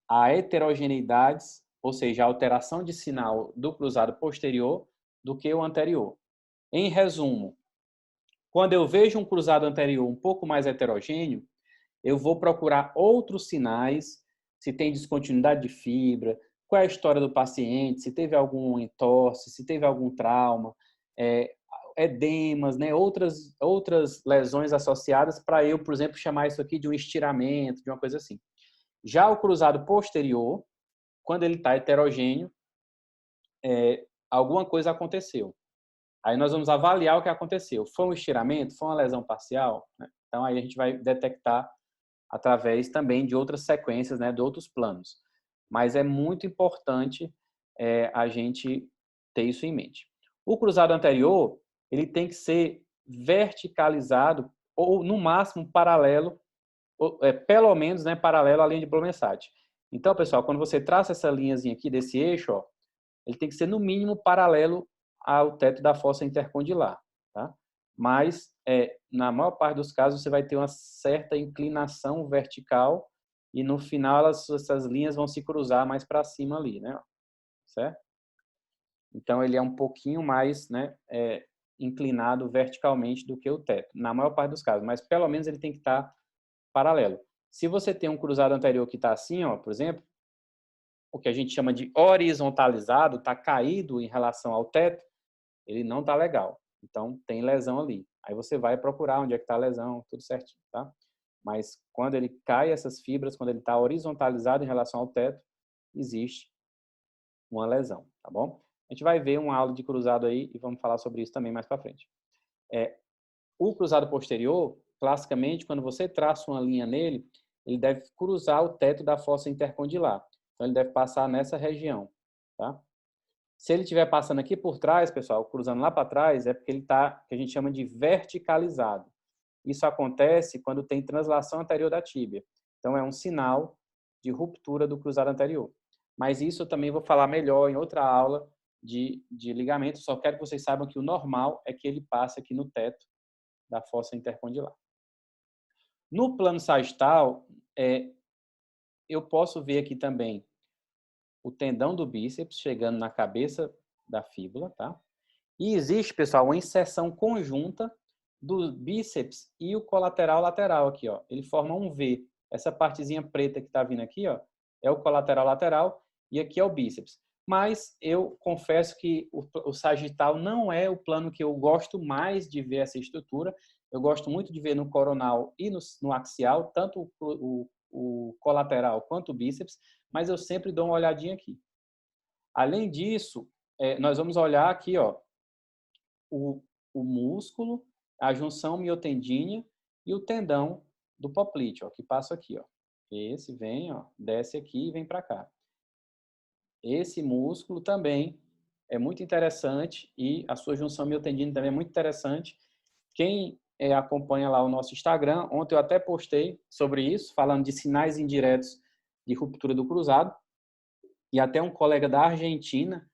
a heterogeneidades, ou seja, a alteração de sinal do cruzado posterior do que o anterior. Em resumo, quando eu vejo um cruzado anterior um pouco mais heterogêneo, eu vou procurar outros sinais, se tem descontinuidade de fibra, qual é a história do paciente, se teve algum entorse, se teve algum trauma, edemas, né? outras lesões associadas para eu, por exemplo, chamar isso aqui de um estiramento, de uma coisa assim. Já o cruzado posterior, quando ele está heterogêneo, alguma coisa aconteceu. Aí nós vamos avaliar o que aconteceu. Foi um estiramento? Foi uma lesão parcial? Então aí a gente vai detectar através também de outras sequências, né, de outros planos. Mas é muito importante a gente ter isso em mente. O cruzado anterior, ele tem que ser verticalizado ou, no máximo, paralelo, pelo menos, né, paralelo à linha de Blumenstadt. Então, pessoal, quando você traça essa linhazinha aqui desse eixo, ó, ele tem que ser, no mínimo, paralelo ao teto da fossa intercondilar, tá? Mas, na maior parte dos casos, você vai ter uma certa inclinação vertical e, no final, essas linhas vão se cruzar mais para cima ali, né? Certo? Então, ele é um pouquinho mais, né, inclinado verticalmente do que o teto, na maior parte dos casos, mas pelo menos ele tem que estar paralelo. Se você tem um cruzado anterior que está assim, ó, por exemplo, o que a gente chama de horizontalizado, está caído em relação ao teto, ele não está legal. Então, tem lesão ali. Aí você vai procurar onde é que está a lesão, tudo certinho, tá? Mas quando ele cai essas fibras, quando ele está horizontalizado em relação ao teto, existe uma lesão, tá bom? A gente vai ver uma aula de cruzado aí e vamos falar sobre isso também mais para frente. O cruzado posterior, classicamente, quando você traça uma linha nele, ele deve cruzar o teto da fossa intercondilar. Então, ele deve passar nessa região, tá? Se ele estiver passando aqui por trás, pessoal, cruzando lá para trás, é porque ele está, que a gente chama de verticalizado. Isso acontece quando tem translação anterior da tíbia. Então, é um sinal de ruptura do cruzado anterior. Mas isso eu também vou falar melhor em outra aula de ligamento. Só quero que vocês saibam que o normal é que ele passe aqui no teto da fossa intercondilar. No plano sagital, eu posso ver aqui também o tendão do bíceps chegando na cabeça da fíbula, tá? E existe, pessoal, uma inserção conjunta do bíceps e o colateral lateral aqui, ó. Ele forma um V. Essa partezinha preta que está vindo aqui, ó, é o colateral lateral e aqui é o bíceps. Mas eu confesso que o sagital não é o plano que eu gosto mais de ver essa estrutura. Eu gosto muito de ver no coronal e no axial, tanto o colateral quanto o bíceps, mas eu sempre dou uma olhadinha aqui. Além disso, nós vamos olhar aqui, ó, o músculo, a junção miotendínea e o tendão do poplíteo, ó, que passa aqui, ó. Esse vem, ó, desce aqui e vem para cá. Esse músculo também é muito interessante e a sua junção miotendínea também é muito interessante. Quem acompanha lá o nosso Instagram, ontem eu até postei sobre isso, falando de sinais indiretos de ruptura do cruzado, e até um colega da Argentina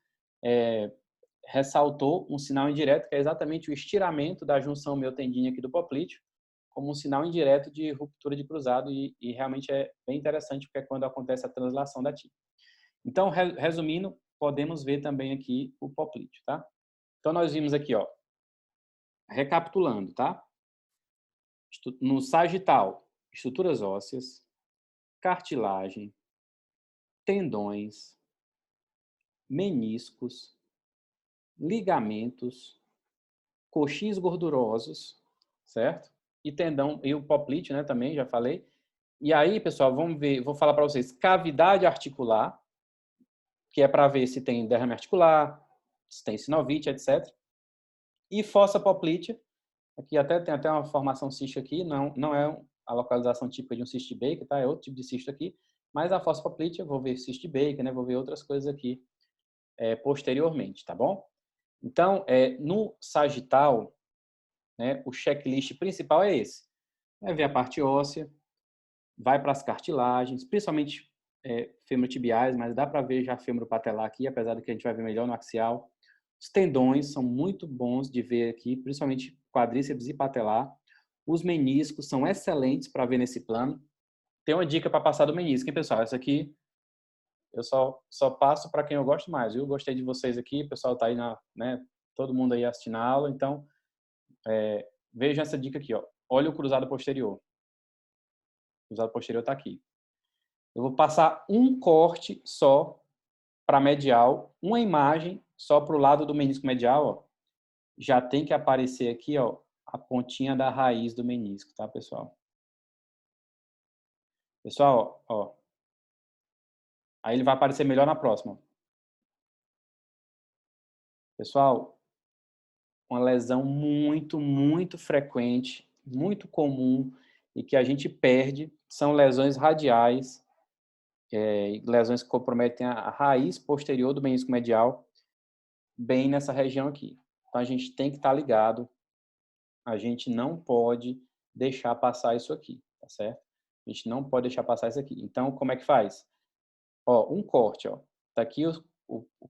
ressaltou um sinal indireto, que é exatamente o estiramento da junção miotendínea aqui do poplíteo, como um sinal indireto de ruptura de cruzado, e realmente é bem interessante, porque é quando acontece a translação da tíbia. Então, resumindo, podemos ver também aqui o poplíteo, tá? Então, nós vimos aqui, ó, recapitulando, tá? No sagital, estruturas ósseas, cartilagem, tendões, meniscos, ligamentos, coxins gordurosos, certo? e tendão, e o poplite, né, também, já falei. E aí, pessoal, vamos ver, vou falar para vocês, cavidade articular, que é para ver se tem derrame articular, se tem sinovite, etc. E fossa poplítea, aqui tem até uma formação cística aqui, não é a localização típica de um cisto de Baker, tá? É outro tipo de cisto aqui, mas a fossa poplítea, vou ver cisto de Baker, né? Vou ver outras coisas aqui posteriormente, tá bom? Então, no sagital, né, o checklist principal é esse. É ver a parte óssea, vai para as cartilagens, principalmente femorotibiais, mas dá para ver já femoropatelar aqui, apesar do que a gente vai ver melhor no axial. Os tendões são muito bons de ver aqui, principalmente quadríceps e patelar. Os meniscos são excelentes para ver nesse plano. Tem uma dica para passar do menisco, hein, pessoal? Essa aqui eu só passo para quem eu gosto mais. Eu gostei de vocês aqui, o pessoal está aí, né, todo mundo aí assistindo a aula, então vejam essa dica aqui, ó. Olha o cruzado posterior. O cruzado posterior está aqui. Eu vou passar um corte só para medial, uma imagem só para o lado do menisco medial, ó. Já tem que aparecer aqui, ó, a pontinha da raiz do menisco, tá, pessoal? Pessoal, ó. Aí ele vai aparecer melhor na próxima. Pessoal, uma lesão muito, muito frequente, muito comum e que a gente perde são lesões radiais, lesões que comprometem a raiz posterior do menisco medial, bem nessa região aqui. Então a gente tem que estar ligado, a gente não pode deixar passar isso aqui, tá certo? A gente não pode deixar passar isso aqui. Então, como é que faz? Ó, um corte, ó. Tá aqui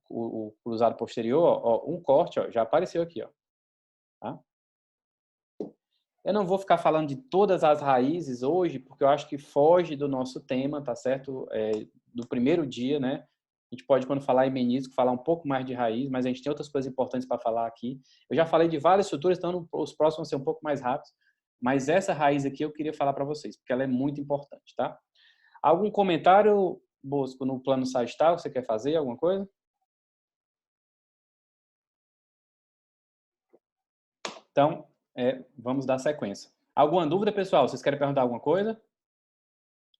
o cruzado posterior, ó, um corte, ó, já apareceu aqui, ó. Tá? Eu não vou ficar falando de todas as raízes hoje, porque eu acho que foge do nosso tema, tá certo? Do primeiro dia, né? A gente pode, quando falar em menisco, falar um pouco mais de raiz, mas a gente tem outras coisas importantes para falar aqui. Eu já falei de várias estruturas, então os próximos vão ser um pouco mais rápidos, mas essa raiz aqui eu queria falar para vocês, porque ela é muito importante, tá? Algum comentário, Bosco, no plano sagital, você quer fazer alguma coisa? Então, vamos dar sequência. Alguma dúvida, pessoal? Vocês querem perguntar alguma coisa?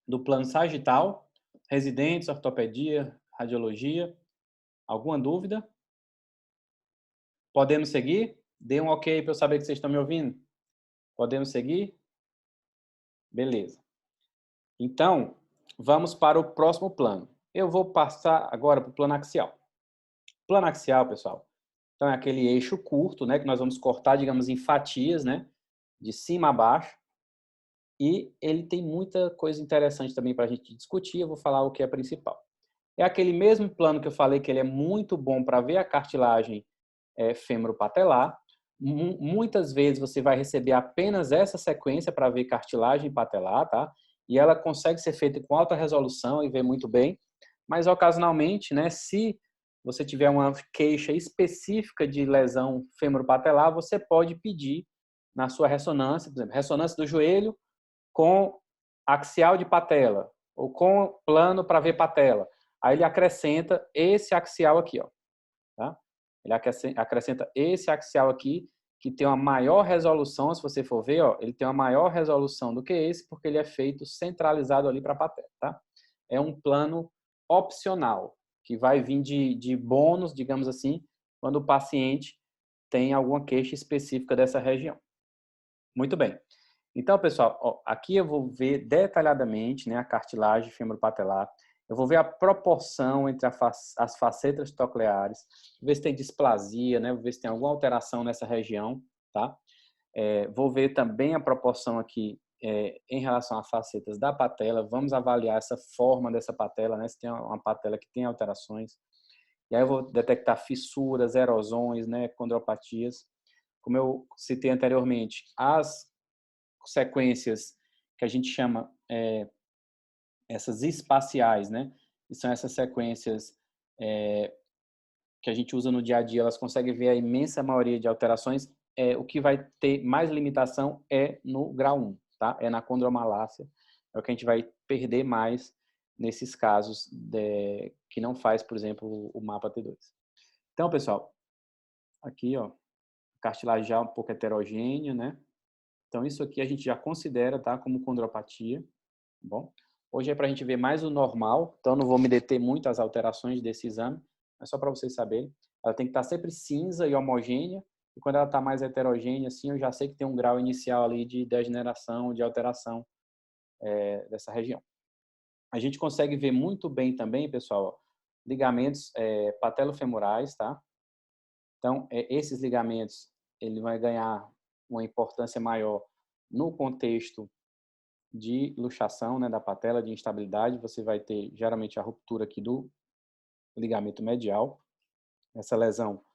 Do plano sagital, residentes, ortopedia, radiologia. Alguma dúvida? Podemos seguir? Dê um ok para eu saber que vocês estão me ouvindo. Podemos seguir? Beleza. Então, vamos para o próximo plano. Eu vou passar agora para o plano axial. Plano axial, pessoal, então é aquele eixo curto, né, que nós vamos cortar, digamos, em fatias, né, de cima a baixo. E ele tem muita coisa interessante também para a gente discutir. Eu vou falar o que é principal. É aquele mesmo plano que eu falei que ele é muito bom para ver a cartilagem fêmoro-patelar. Muitas vezes você vai receber apenas essa sequência para ver cartilagem patelar, tá? E ela consegue ser feita com alta resolução e ver muito bem. Mas ocasionalmente, né, se você tiver uma queixa específica de lesão fêmoro-patelar, você pode pedir na sua ressonância, por exemplo, ressonância do joelho com axial de patela ou com plano para ver patela. Aí ele acrescenta esse axial aqui, ó, tá? Ele acrescenta esse axial aqui, que tem uma maior resolução, se você for ver, ó, ele tem uma maior resolução do que esse, porque ele é feito centralizado ali para a patela, tá? É um plano opcional, que vai vir de bônus, digamos assim, quando o paciente tem alguma queixa específica dessa região. Muito bem. Então, pessoal, ó, aqui eu vou ver detalhadamente, né, a cartilagem femoropatelar. Eu vou ver a proporção entre as facetas cocleares, ver se tem displasia, né, vou ver se tem alguma alteração nessa região, tá? Vou ver também a proporção aqui em relação às facetas da patela. Vamos avaliar essa forma dessa patela, né, se tem uma patela que tem alterações. E aí eu vou detectar fissuras, erosões, né, condropatias. Como eu citei anteriormente, as sequências que a gente chama essas espaciais, né? Que são essas sequências que a gente usa no dia a dia, elas conseguem ver a imensa maioria de alterações. O que vai ter mais limitação é no grau 1, tá? É na condromalácia. É o que a gente vai perder mais nesses casos que não faz, por exemplo, o mapa T2. Então, pessoal, aqui, ó, cartilagem já um pouco heterogênea, né? Então, isso aqui a gente já considera, tá, como condropatia, tá bom? Hoje é para a gente ver mais o normal, então não vou me deter muito às alterações desse exame, mas só para vocês saberem. Ela tem que estar sempre cinza e homogênea, e quando ela está mais heterogênea, assim, eu já sei que tem um grau inicial ali de degeneração, de alteração dessa região. A gente consegue ver muito bem também, pessoal, ligamentos patelofemorais, tá? Então, esses ligamentos, ele vai ganhar uma importância maior no contexto de luxação, né, da patela, de instabilidade. Você vai ter, geralmente, a ruptura aqui do ligamento medial. Essa lesão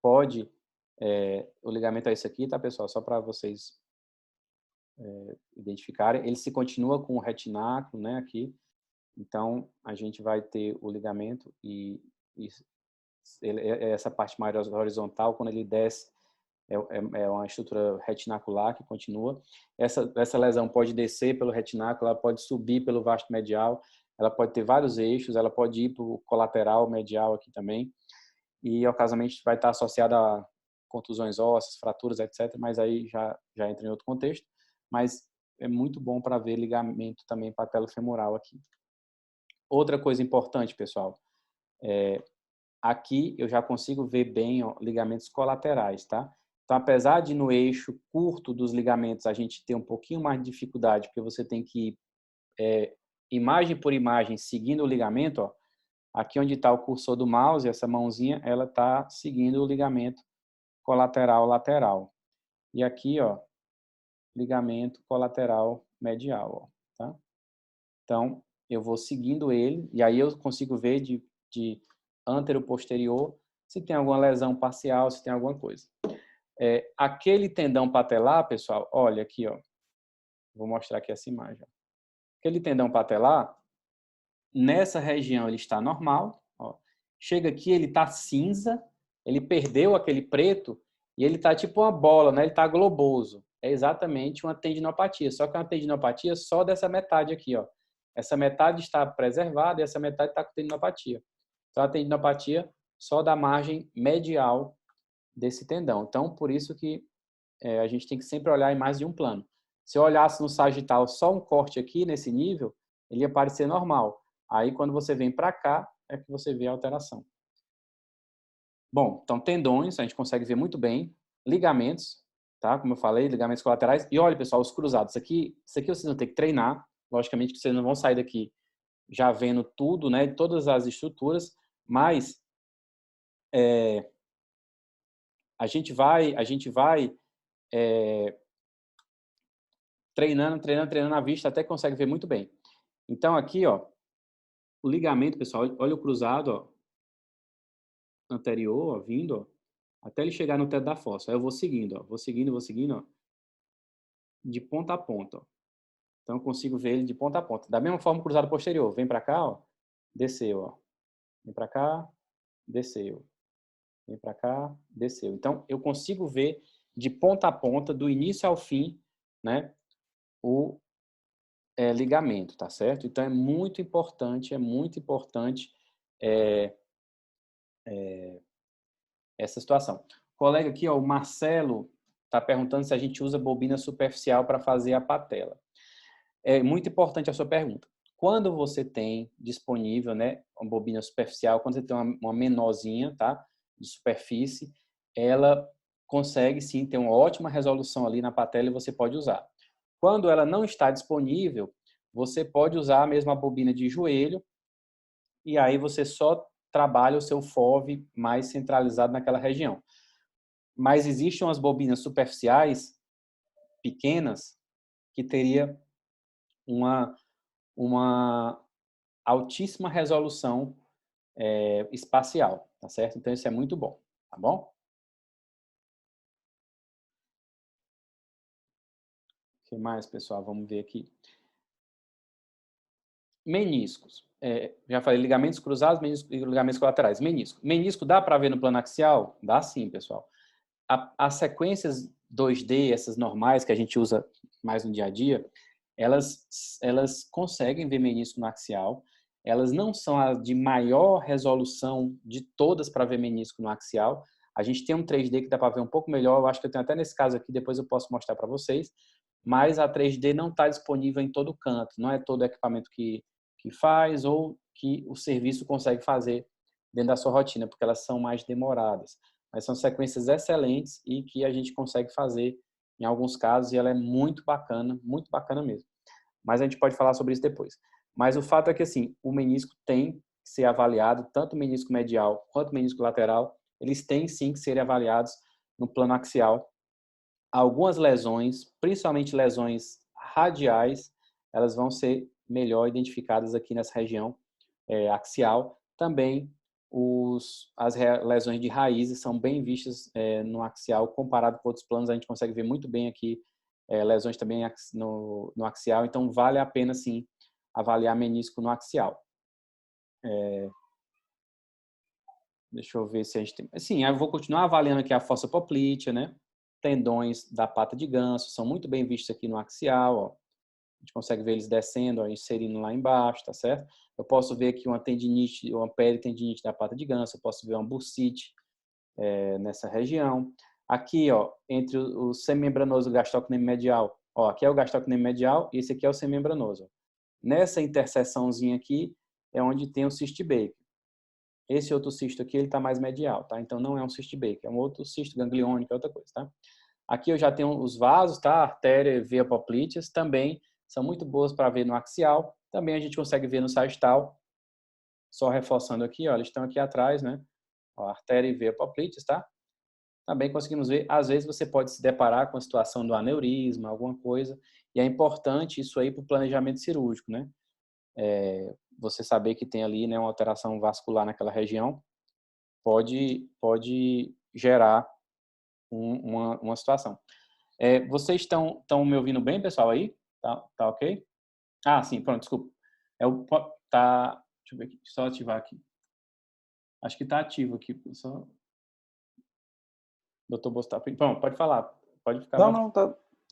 pode... o ligamento é esse aqui, tá, pessoal? Só para vocês identificarem. Ele se continua com o retináculo, né, aqui. Então, a gente vai ter o ligamento e essa parte mais horizontal, quando ele desce, é uma estrutura retinacular que continua. Essa lesão pode descer pelo retináculo, ela pode subir pelo vasto medial, ela pode ter vários eixos, ela pode ir para o colateral medial aqui também, e ocasionalmente vai estar associada a contusões ósseas, fraturas, etc., mas aí já entra em outro contexto. Mas é muito bom para ver ligamento também patelofemoral aqui. Outra coisa importante, pessoal, aqui eu já consigo ver bem, ó, ligamentos colaterais, tá? Então, apesar de no eixo curto dos ligamentos a gente ter um pouquinho mais de dificuldade, porque você tem que ir imagem por imagem seguindo o ligamento, ó, aqui onde está o cursor do mouse, essa mãozinha, ela está seguindo o ligamento colateral lateral. E aqui, ó, ligamento colateral medial, ó, tá? Então, eu vou seguindo ele, e aí eu consigo ver de antero-posterior se tem alguma lesão parcial, se tem alguma coisa. Aquele tendão patelar, pessoal, olha aqui, ó, vou mostrar aqui essa imagem. Ó. Aquele tendão patelar, nessa região ele está normal, ó. Chega aqui, ele está cinza, ele perdeu aquele preto e ele está tipo uma bola, né? Ele está globoso. É exatamente uma tendinopatia, só que é uma tendinopatia só dessa metade aqui, ó. Essa metade está preservada e essa metade está com tendinopatia. Então, a tendinopatia só da margem medial desse tendão. Então, por isso que a gente tem que sempre olhar em mais de um plano. Se eu olhasse no sagital só um corte aqui nesse nível, ele ia parecer normal. Aí, quando você vem para cá, é que você vê a alteração. Bom, então tendões, a gente consegue ver muito bem. Ligamentos, tá? Como eu falei, ligamentos colaterais. E olha, pessoal, os cruzados. Isso aqui vocês vão ter que treinar. Logicamente que vocês não vão sair daqui já vendo tudo, né? Todas as estruturas. Mas a gente vai treinando a vista até que consegue ver muito bem. Então aqui, ó, o ligamento, pessoal, olha o cruzado, ó, anterior, ó, vindo, ó, até ele chegar no teto da fossa. Aí eu vou seguindo, ó, vou seguindo, ó, de ponta a ponta, ó. Então eu consigo ver ele de ponta a ponta. Da mesma forma o cruzado posterior, vem para cá, ó, desceu, ó. Vem para cá, desceu. Vem para cá, desceu. Então eu consigo ver de ponta a ponta, do início ao fim, né, o ligamento, tá certo? Então é muito importante essa situação. O colega aqui, ó, o Marcelo, está perguntando se a gente usa bobina superficial para fazer a patela. É muito importante a sua pergunta. Quando você tem disponível, né, uma bobina superficial, quando você tem uma menorzinha, tá, de superfície, ela consegue sim ter uma ótima resolução ali na patela e você pode usar. Quando ela não está disponível, você pode usar a mesma bobina de joelho e aí você só trabalha o seu FOV mais centralizado naquela região. Mas existem umas bobinas superficiais pequenas que teria uma altíssima resolução espacial, tá certo? Então isso é muito bom, tá bom? O que mais, pessoal? Vamos ver aqui. Meniscos. Já falei ligamentos cruzados, meniscos e ligamentos colaterais. Menisco. Menisco dá para ver no plano axial? Dá sim, pessoal. As sequências 2D, essas normais que a gente usa mais no dia a dia, elas conseguem ver menisco no axial. Elas não são as de maior resolução de todas para ver menisco no axial, A gente tem um 3D que dá para ver um pouco melhor, eu acho que eu tenho até nesse caso aqui, depois eu posso mostrar para vocês, mas a 3D não está disponível em todo canto, não é todo equipamento que faz ou que o serviço consegue fazer dentro da sua rotina, porque elas são mais demoradas. Mas são sequências excelentes e que a gente consegue fazer em alguns casos e ela é muito bacana mesmo. Mas a gente pode falar sobre isso depois. Mas o fato é que assim, o menisco tem que ser avaliado, tanto o menisco medial quanto o menisco lateral, eles têm sim que ser avaliados no plano axial. Algumas lesões, principalmente lesões radiais, elas vão ser melhor identificadas aqui nessa região axial. Também as lesões de raízes são bem vistas no axial, comparado com outros planos, a gente consegue ver muito bem aqui lesões também no axial, então vale a pena sim avaliar menisco no axial. Deixa eu ver se a gente tem... Sim, eu vou continuar avaliando aqui a fossa poplítea, né? Tendões da pata de ganso são muito bem vistos aqui no axial, ó. A gente consegue ver eles descendo, ó, inserindo lá embaixo, tá certo? Eu posso ver aqui uma tendinite, uma peritendinite da pata de ganso, eu posso ver uma bursite nessa região. Aqui, ó, entre o semimembranoso e o gastrocnêmio medial, ó, aqui é o gastrocnêmio medial e esse aqui é o semimembranoso. Nessa interseçãozinha aqui é onde tem o cisto Baker. Esse outro cisto aqui, ele está mais medial, tá? Então não é um cisto Baker, é um outro cisto gangliônico, é outra coisa, tá? Aqui eu já tenho os vasos, tá? Artéria e veia poplíteas também são muito boas para ver no axial. Também a gente consegue ver no sagital. Só reforçando aqui, ó, eles estão aqui atrás, né? Ó, artéria e veia poplíteas, tá? Também conseguimos ver, às vezes você pode se deparar com a situação do aneurisma, alguma coisa, e é importante isso aí para o planejamento cirúrgico, né? Você saber que tem ali, né, uma alteração vascular naquela região pode gerar uma situação. Vocês estão me ouvindo bem, pessoal, aí? Tá ok? Ah, sim, pronto, desculpa. Deixa eu ver aqui, só ativar aqui. Acho que está ativo aqui, só... Doutor Bostap. Bom, pode falar, pode ficar.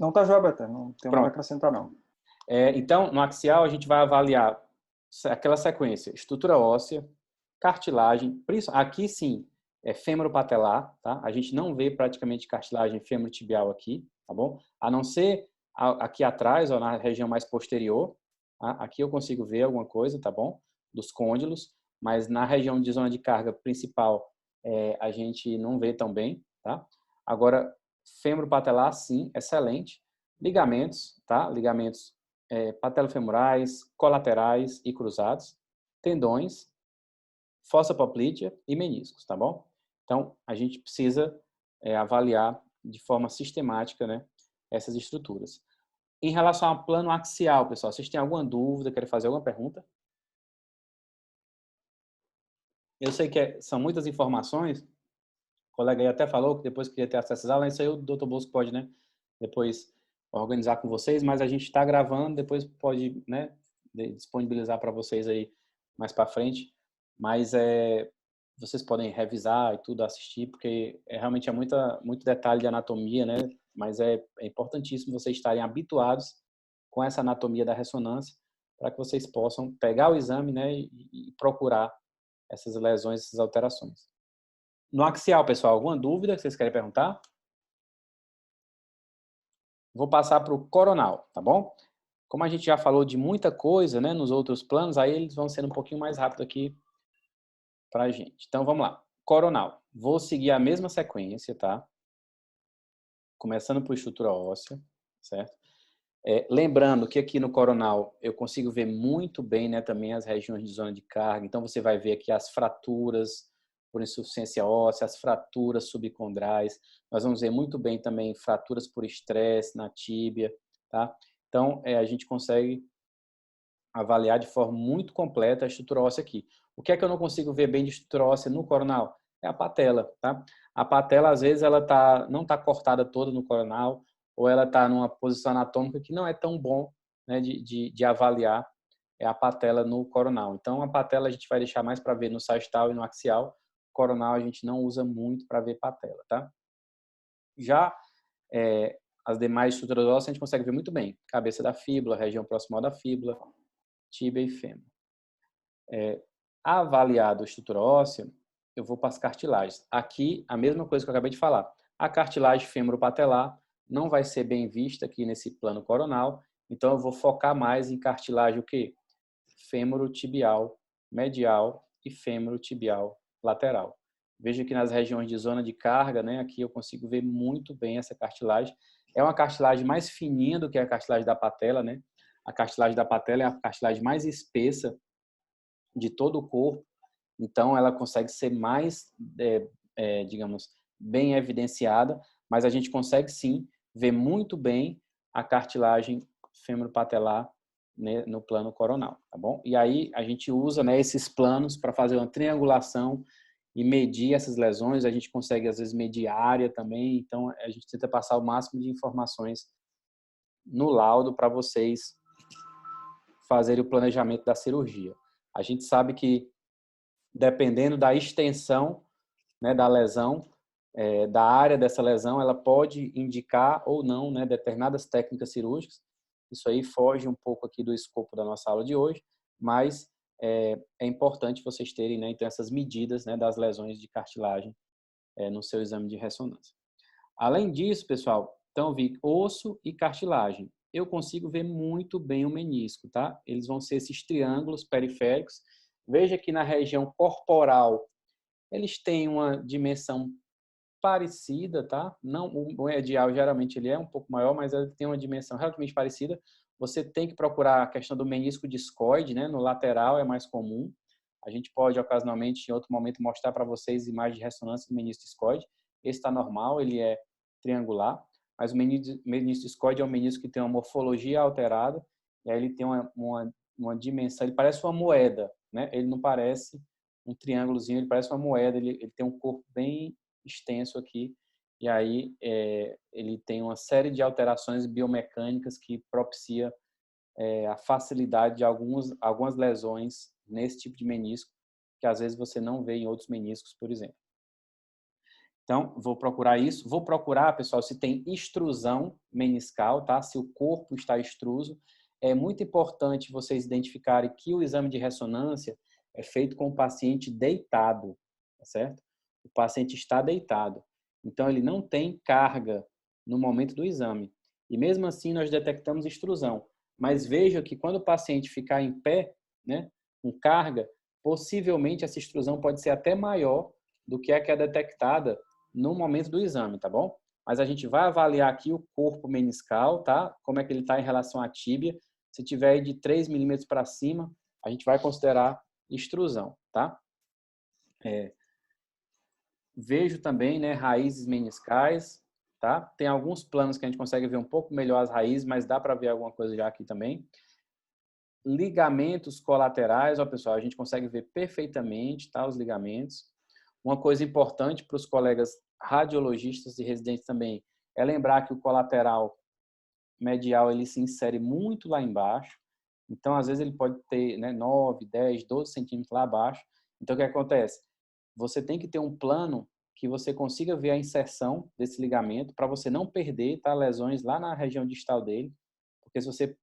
Não tá joia, Beto, não tem nada a acrescentar, não. Então, no axial, a gente vai avaliar aquela sequência: estrutura óssea, cartilagem, aqui sim, é fêmuro-patelar, tá? A gente não vê praticamente cartilagem fêmuro-tibial aqui, tá bom? A não ser aqui atrás, ó, na região mais posterior, tá? Aqui eu consigo ver alguma coisa, tá bom? Dos côndilos, mas na região de zona de carga principal, a gente não vê tão bem, tá? Agora, fêmuro-patelar, sim, excelente. Ligamentos, tá? Ligamentos patelofemorais, colaterais e cruzados, tendões, fossa poplítea e meniscos, tá bom? Então, a gente precisa avaliar de forma sistemática, né, essas estruturas. Em relação ao plano axial, pessoal, vocês têm alguma dúvida, querem fazer alguma pergunta? Eu sei que são muitas informações, o colega aí até falou que depois queria ter acesso às aulas, isso aí o Dr. Bosco pode, né, depois organizar com vocês, mas a gente está gravando, depois pode, né, disponibilizar para vocês aí mais para frente, mas vocês podem revisar e tudo, assistir, porque realmente é muito detalhe de anatomia, né, mas é importantíssimo vocês estarem habituados com essa anatomia da ressonância, para que vocês possam pegar o exame, né, e procurar essas lesões, essas alterações. No axial, pessoal, alguma dúvida que vocês querem perguntar? Vou passar para o coronal, tá bom? Como a gente já falou de muita coisa, né, nos outros planos, aí eles vão ser um pouquinho mais rápido aqui para a gente. Então, vamos lá. Coronal. Vou seguir a mesma sequência, tá? Começando por estrutura óssea, certo? Lembrando que aqui no coronal eu consigo ver muito bem, né, também as regiões de zona de carga. Então, você vai ver aqui as fraturas por insuficiência óssea, as fraturas subcondrais. Nós vamos ver muito bem também fraturas por estresse na tíbia, tá? Então, a gente consegue avaliar de forma muito completa a estrutura óssea aqui. O que é que eu não consigo ver bem de estrutura óssea no coronal? É a patela, tá? A patela, às vezes, ela não está cortada toda no coronal, ou ela está numa posição anatômica que não é tão bom, né, de avaliar a patela no coronal. Então, a patela a gente vai deixar mais para ver no sagital e no axial. Coronal a gente não usa muito para ver patela, tá? Já as demais estruturas ósseas a gente consegue ver muito bem. Cabeça da fíbula, região proximal da fíbula, tíbia e fêmur. Avaliado a estrutura óssea, eu vou para as cartilagens. Aqui, a mesma coisa que eu acabei de falar. A cartilagem femoropatelar não vai ser bem vista aqui nesse plano coronal, então eu vou focar mais em cartilagem o quê? Fêmoro-tibial medial e fêmoro-tibial lateral. Veja que nas regiões de zona de carga, né, aqui eu consigo ver muito bem essa cartilagem. É uma cartilagem mais fininha do que a cartilagem da patela, né? A cartilagem da patela é a cartilagem mais espessa de todo o corpo, então ela consegue ser mais, digamos, bem evidenciada, mas a gente consegue sim ver muito bem a cartilagem femoropatelar, né, no plano coronal, tá bom? E aí a gente usa, né, esses planos para fazer uma triangulação e medir essas lesões. A gente consegue às vezes medir a área também, então a gente tenta passar o máximo de informações no laudo para vocês fazerem o planejamento da cirurgia. A gente sabe que dependendo da extensão, né, da lesão, da área dessa lesão, ela pode indicar ou não, né, determinadas técnicas cirúrgicas. Isso aí foge um pouco aqui do escopo da nossa aula de hoje, mas é importante vocês terem, né, então, essas medidas, né, das lesões de cartilagem no seu exame de ressonância. Além disso, pessoal, então vi osso e cartilagem. Eu consigo ver muito bem o menisco, tá? Eles vão ser esses triângulos periféricos. Veja que na região corporal eles têm uma dimensão parecida, tá? Não, o medial geralmente ele é um pouco maior, mas ele tem uma dimensão relativamente parecida. Você tem que procurar a questão do menisco discoide, né? No lateral é mais comum. A gente pode ocasionalmente em outro momento mostrar para vocês imagens de ressonância do menisco discoide. Esse está normal, ele é triangular, mas o menisco discoide é um menisco que tem uma morfologia alterada, e aí ele tem uma dimensão, ele parece uma moeda, né? Ele não parece um triângulozinho, ele parece uma moeda, ele tem um corpo bem extenso aqui, e aí ele tem uma série de alterações biomecânicas que propicia a facilidade de algumas lesões nesse tipo de menisco, que às vezes você não vê em outros meniscos, por exemplo. Então, vou procurar isso. Vou procurar, pessoal, se tem extrusão meniscal, tá? Se o corpo está extruso. É muito importante vocês identificarem que o exame de ressonância é feito com o paciente deitado, tá certo? O paciente está deitado. Então, ele não tem carga no momento do exame. E mesmo assim, nós detectamos extrusão. Mas veja que quando o paciente ficar em pé, né, com carga, possivelmente essa extrusão pode ser até maior do que a que é detectada no momento do exame, tá bom? Mas a gente vai avaliar aqui o corpo meniscal, tá? Como é que ele está em relação à tíbia. Se tiver de 3 milímetros para cima, a gente vai considerar extrusão, tá? Vejo também, né, raízes meniscais, tá? Tem alguns planos que a gente consegue ver um pouco melhor as raízes, mas dá para ver alguma coisa já aqui também. Ligamentos colaterais, ó, pessoal, a gente consegue ver perfeitamente, tá? Os ligamentos. Uma coisa importante para os colegas radiologistas e residentes também é lembrar que o colateral medial ele se insere muito lá embaixo. Então, às vezes, ele pode ter, né, 9, 10, 12 centímetros lá abaixo. Então, o que acontece? Você tem que ter um plano que você consiga ver a inserção desse ligamento para você não perder, tá, lesões lá na região distal dele. Porque se você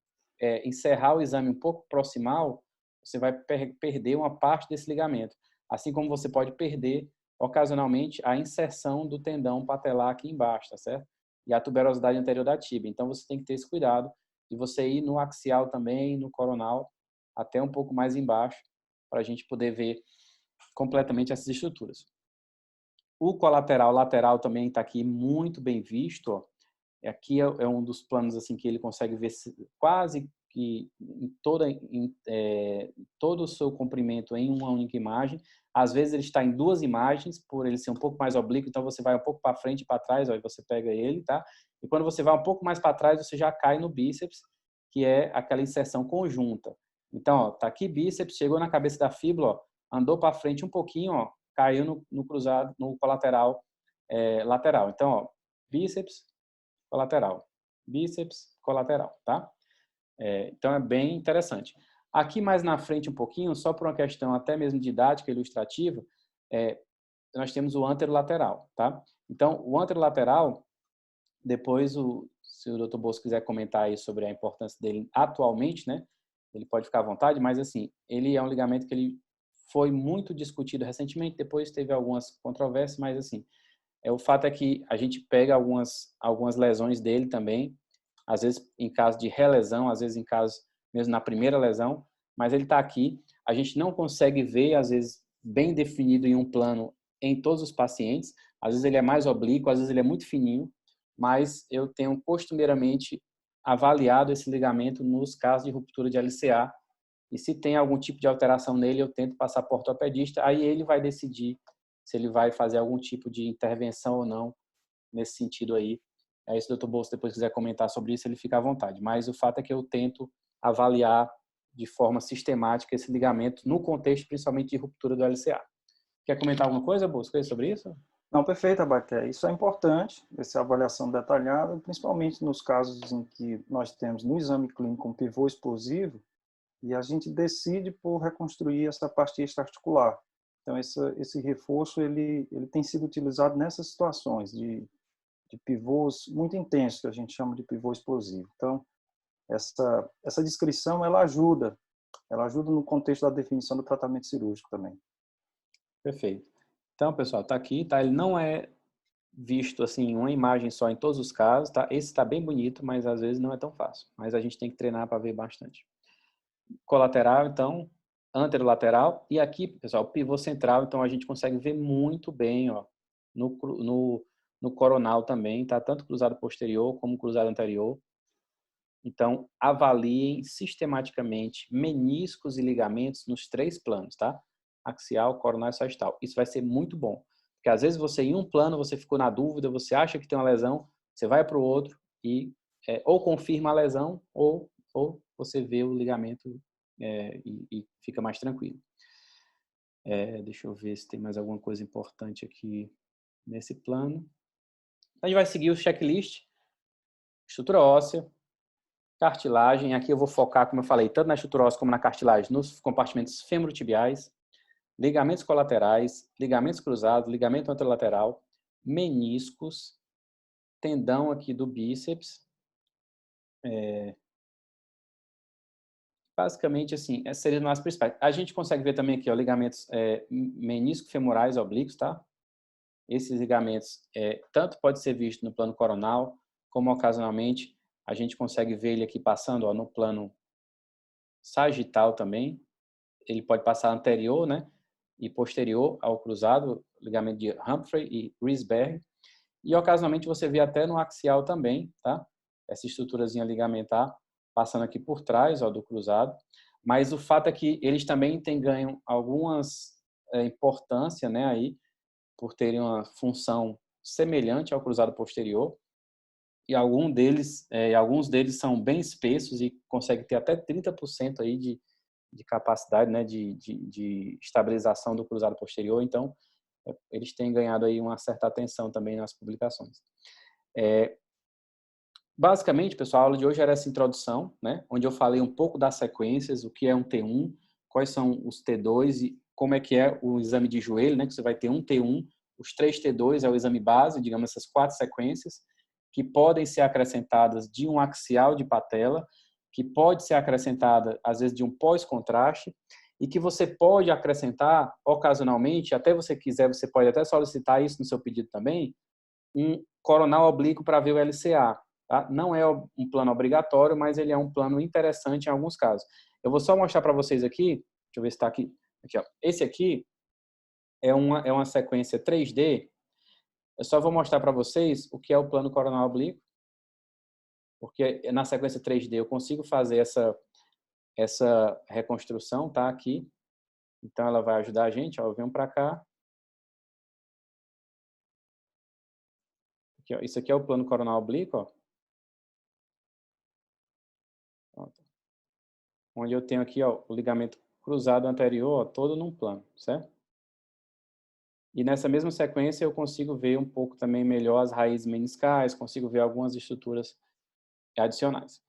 encerrar o exame um pouco proximal, você vai perder uma parte desse ligamento. Assim como você pode perder, ocasionalmente, a inserção do tendão patelar aqui embaixo, tá certo? E a tuberosidade anterior da tíbia. Então, você tem que ter esse cuidado de você ir no axial também, no coronal, até um pouco mais embaixo, para a gente poder ver completamente essas estruturas. O colateral lateral também está aqui muito bem visto, ó. Aqui é um dos planos assim que ele consegue ver quase que em todo o seu comprimento em uma única imagem. Às vezes ele está em duas imagens, por ele ser um pouco mais oblíquo, então você vai um pouco para frente e para trás, aí você pega ele, tá? E quando você vai um pouco mais para trás, você já cai no bíceps, que é aquela inserção conjunta. Então, ó, tá aqui bíceps, chegou na cabeça da fíbula, ó, andou para frente um pouquinho, ó, caiu no cruzado, no colateral lateral. Então, ó, bíceps, colateral. Bíceps, colateral, tá? Então, é bem interessante. Aqui mais na frente um pouquinho, só por uma questão até mesmo didática, ilustrativa, nós temos o anterolateral, tá? Então, o anterolateral, depois, se o Dr. Bosco quiser comentar aí sobre a importância dele atualmente, né? Ele pode ficar à vontade, mas assim, ele é um ligamento que ele foi muito discutido recentemente, depois teve algumas controvérsias, mas assim, o fato é que a gente pega algumas lesões dele também, às vezes em caso de relesão, às vezes em caso mesmo na primeira lesão, mas ele está aqui. A gente não consegue ver, às vezes, bem definido em um plano em todos os pacientes. Às vezes ele é mais oblíquo, às vezes ele é muito fininho, mas eu tenho costumeiramente avaliado esse ligamento nos casos de ruptura de LCA, e se tem algum tipo de alteração nele, eu tento passar para o ortopedista, aí ele vai decidir se ele vai fazer algum tipo de intervenção ou não nesse sentido aí. Aí, se o Dr. Bolso depois quiser comentar sobre isso, ele fica à vontade. Mas o fato é que eu tento avaliar de forma sistemática esse ligamento no contexto, principalmente de ruptura do LCA. Quer comentar alguma coisa, Bosco, sobre isso? Não, perfeito, Abaté. Isso é importante, essa avaliação detalhada, principalmente nos casos em que nós temos no exame clínico um pivô explosivo e a gente decide por reconstruir essa parte extra-articular. Então, esse reforço ele tem sido utilizado nessas situações de pivôs muito intensos, que a gente chama de pivô explosivo. Então, essa descrição ela ajuda no contexto da definição do tratamento cirúrgico também. Perfeito. Então, pessoal, tá aqui, tá? Ele não é visto assim uma imagem só em todos os casos, tá? Esse está bem bonito, mas às vezes não é tão fácil. Mas a gente tem que treinar para ver bastante. Colateral, então, anterolateral, e aqui, pessoal, o pivô central, então a gente consegue ver muito bem, ó, no coronal também, tá? Tanto cruzado posterior como cruzado anterior. Então, avaliem sistematicamente meniscos e ligamentos nos 3 planos, tá? Axial, coronal e sagital. Isso vai ser muito bom, porque às vezes você em um plano você ficou na dúvida, você acha que tem uma lesão, você vai para o outro e ou confirma a lesão ou você vê o ligamento e fica mais tranquilo. Deixa eu ver se tem mais alguma coisa importante aqui nesse plano. A gente vai seguir o checklist: estrutura óssea, cartilagem. Aqui eu vou focar, como eu falei, tanto na estrutura óssea como na cartilagem, nos compartimentos femorotibiais, ligamentos colaterais, ligamentos cruzados, ligamento anterolateral, meniscos, tendão aqui do bíceps. Basicamente, assim, essas seriam as principais. A gente consegue ver também aqui, ó, ligamentos menisco-femorais oblíquos, tá? Esses ligamentos, tanto pode ser visto no plano coronal, como ocasionalmente a gente consegue ver ele aqui passando, ó, no plano sagital também. Ele pode passar anterior, né, e posterior ao cruzado, ligamento de Humphrey e Risberg. E ocasionalmente você vê até no axial também, tá? Essa estruturazinha ligamentar passando aqui por trás, ó, do cruzado. Mas o fato é que eles também têm ganho algumas importância, né, aí, por terem uma função semelhante ao cruzado posterior. E alguns deles são bem espessos e conseguem ter até 30% aí de capacidade, né, de estabilização do cruzado posterior. Então, eles têm ganhado aí uma certa atenção também nas publicações. Basicamente, pessoal, a aula de hoje era essa introdução, né, onde eu falei um pouco das sequências, o que é um T1, quais são os T2 e como é que é o exame de joelho, né, que você vai ter um T1, os 3 T2 é o exame base, digamos, essas 4 sequências, que podem ser acrescentadas de um axial de patela, que pode ser acrescentada, às vezes, de um pós-contraste, e que você pode acrescentar, ocasionalmente, até você quiser, você pode até solicitar isso no seu pedido também, um coronal oblíquo para ver o LCA. Tá? Não é um plano obrigatório, mas ele é um plano interessante em alguns casos. Eu vou só mostrar para vocês aqui, deixa eu ver se está aqui. Aqui, ó. Esse aqui é uma sequência 3D. Eu só vou mostrar para vocês o que é o plano coronal oblíquo, porque na sequência 3D eu consigo fazer essa reconstrução, tá? Aqui. Então ela vai ajudar a gente, ó, eu venho para cá. Aqui, ó, isso aqui é o plano coronal oblíquo, ó. Onde eu tenho aqui, ó, o ligamento cruzado anterior, ó, todo num plano, certo? E nessa mesma sequência eu consigo ver um pouco também melhor as raízes meniscais, consigo ver algumas estruturas adicionais.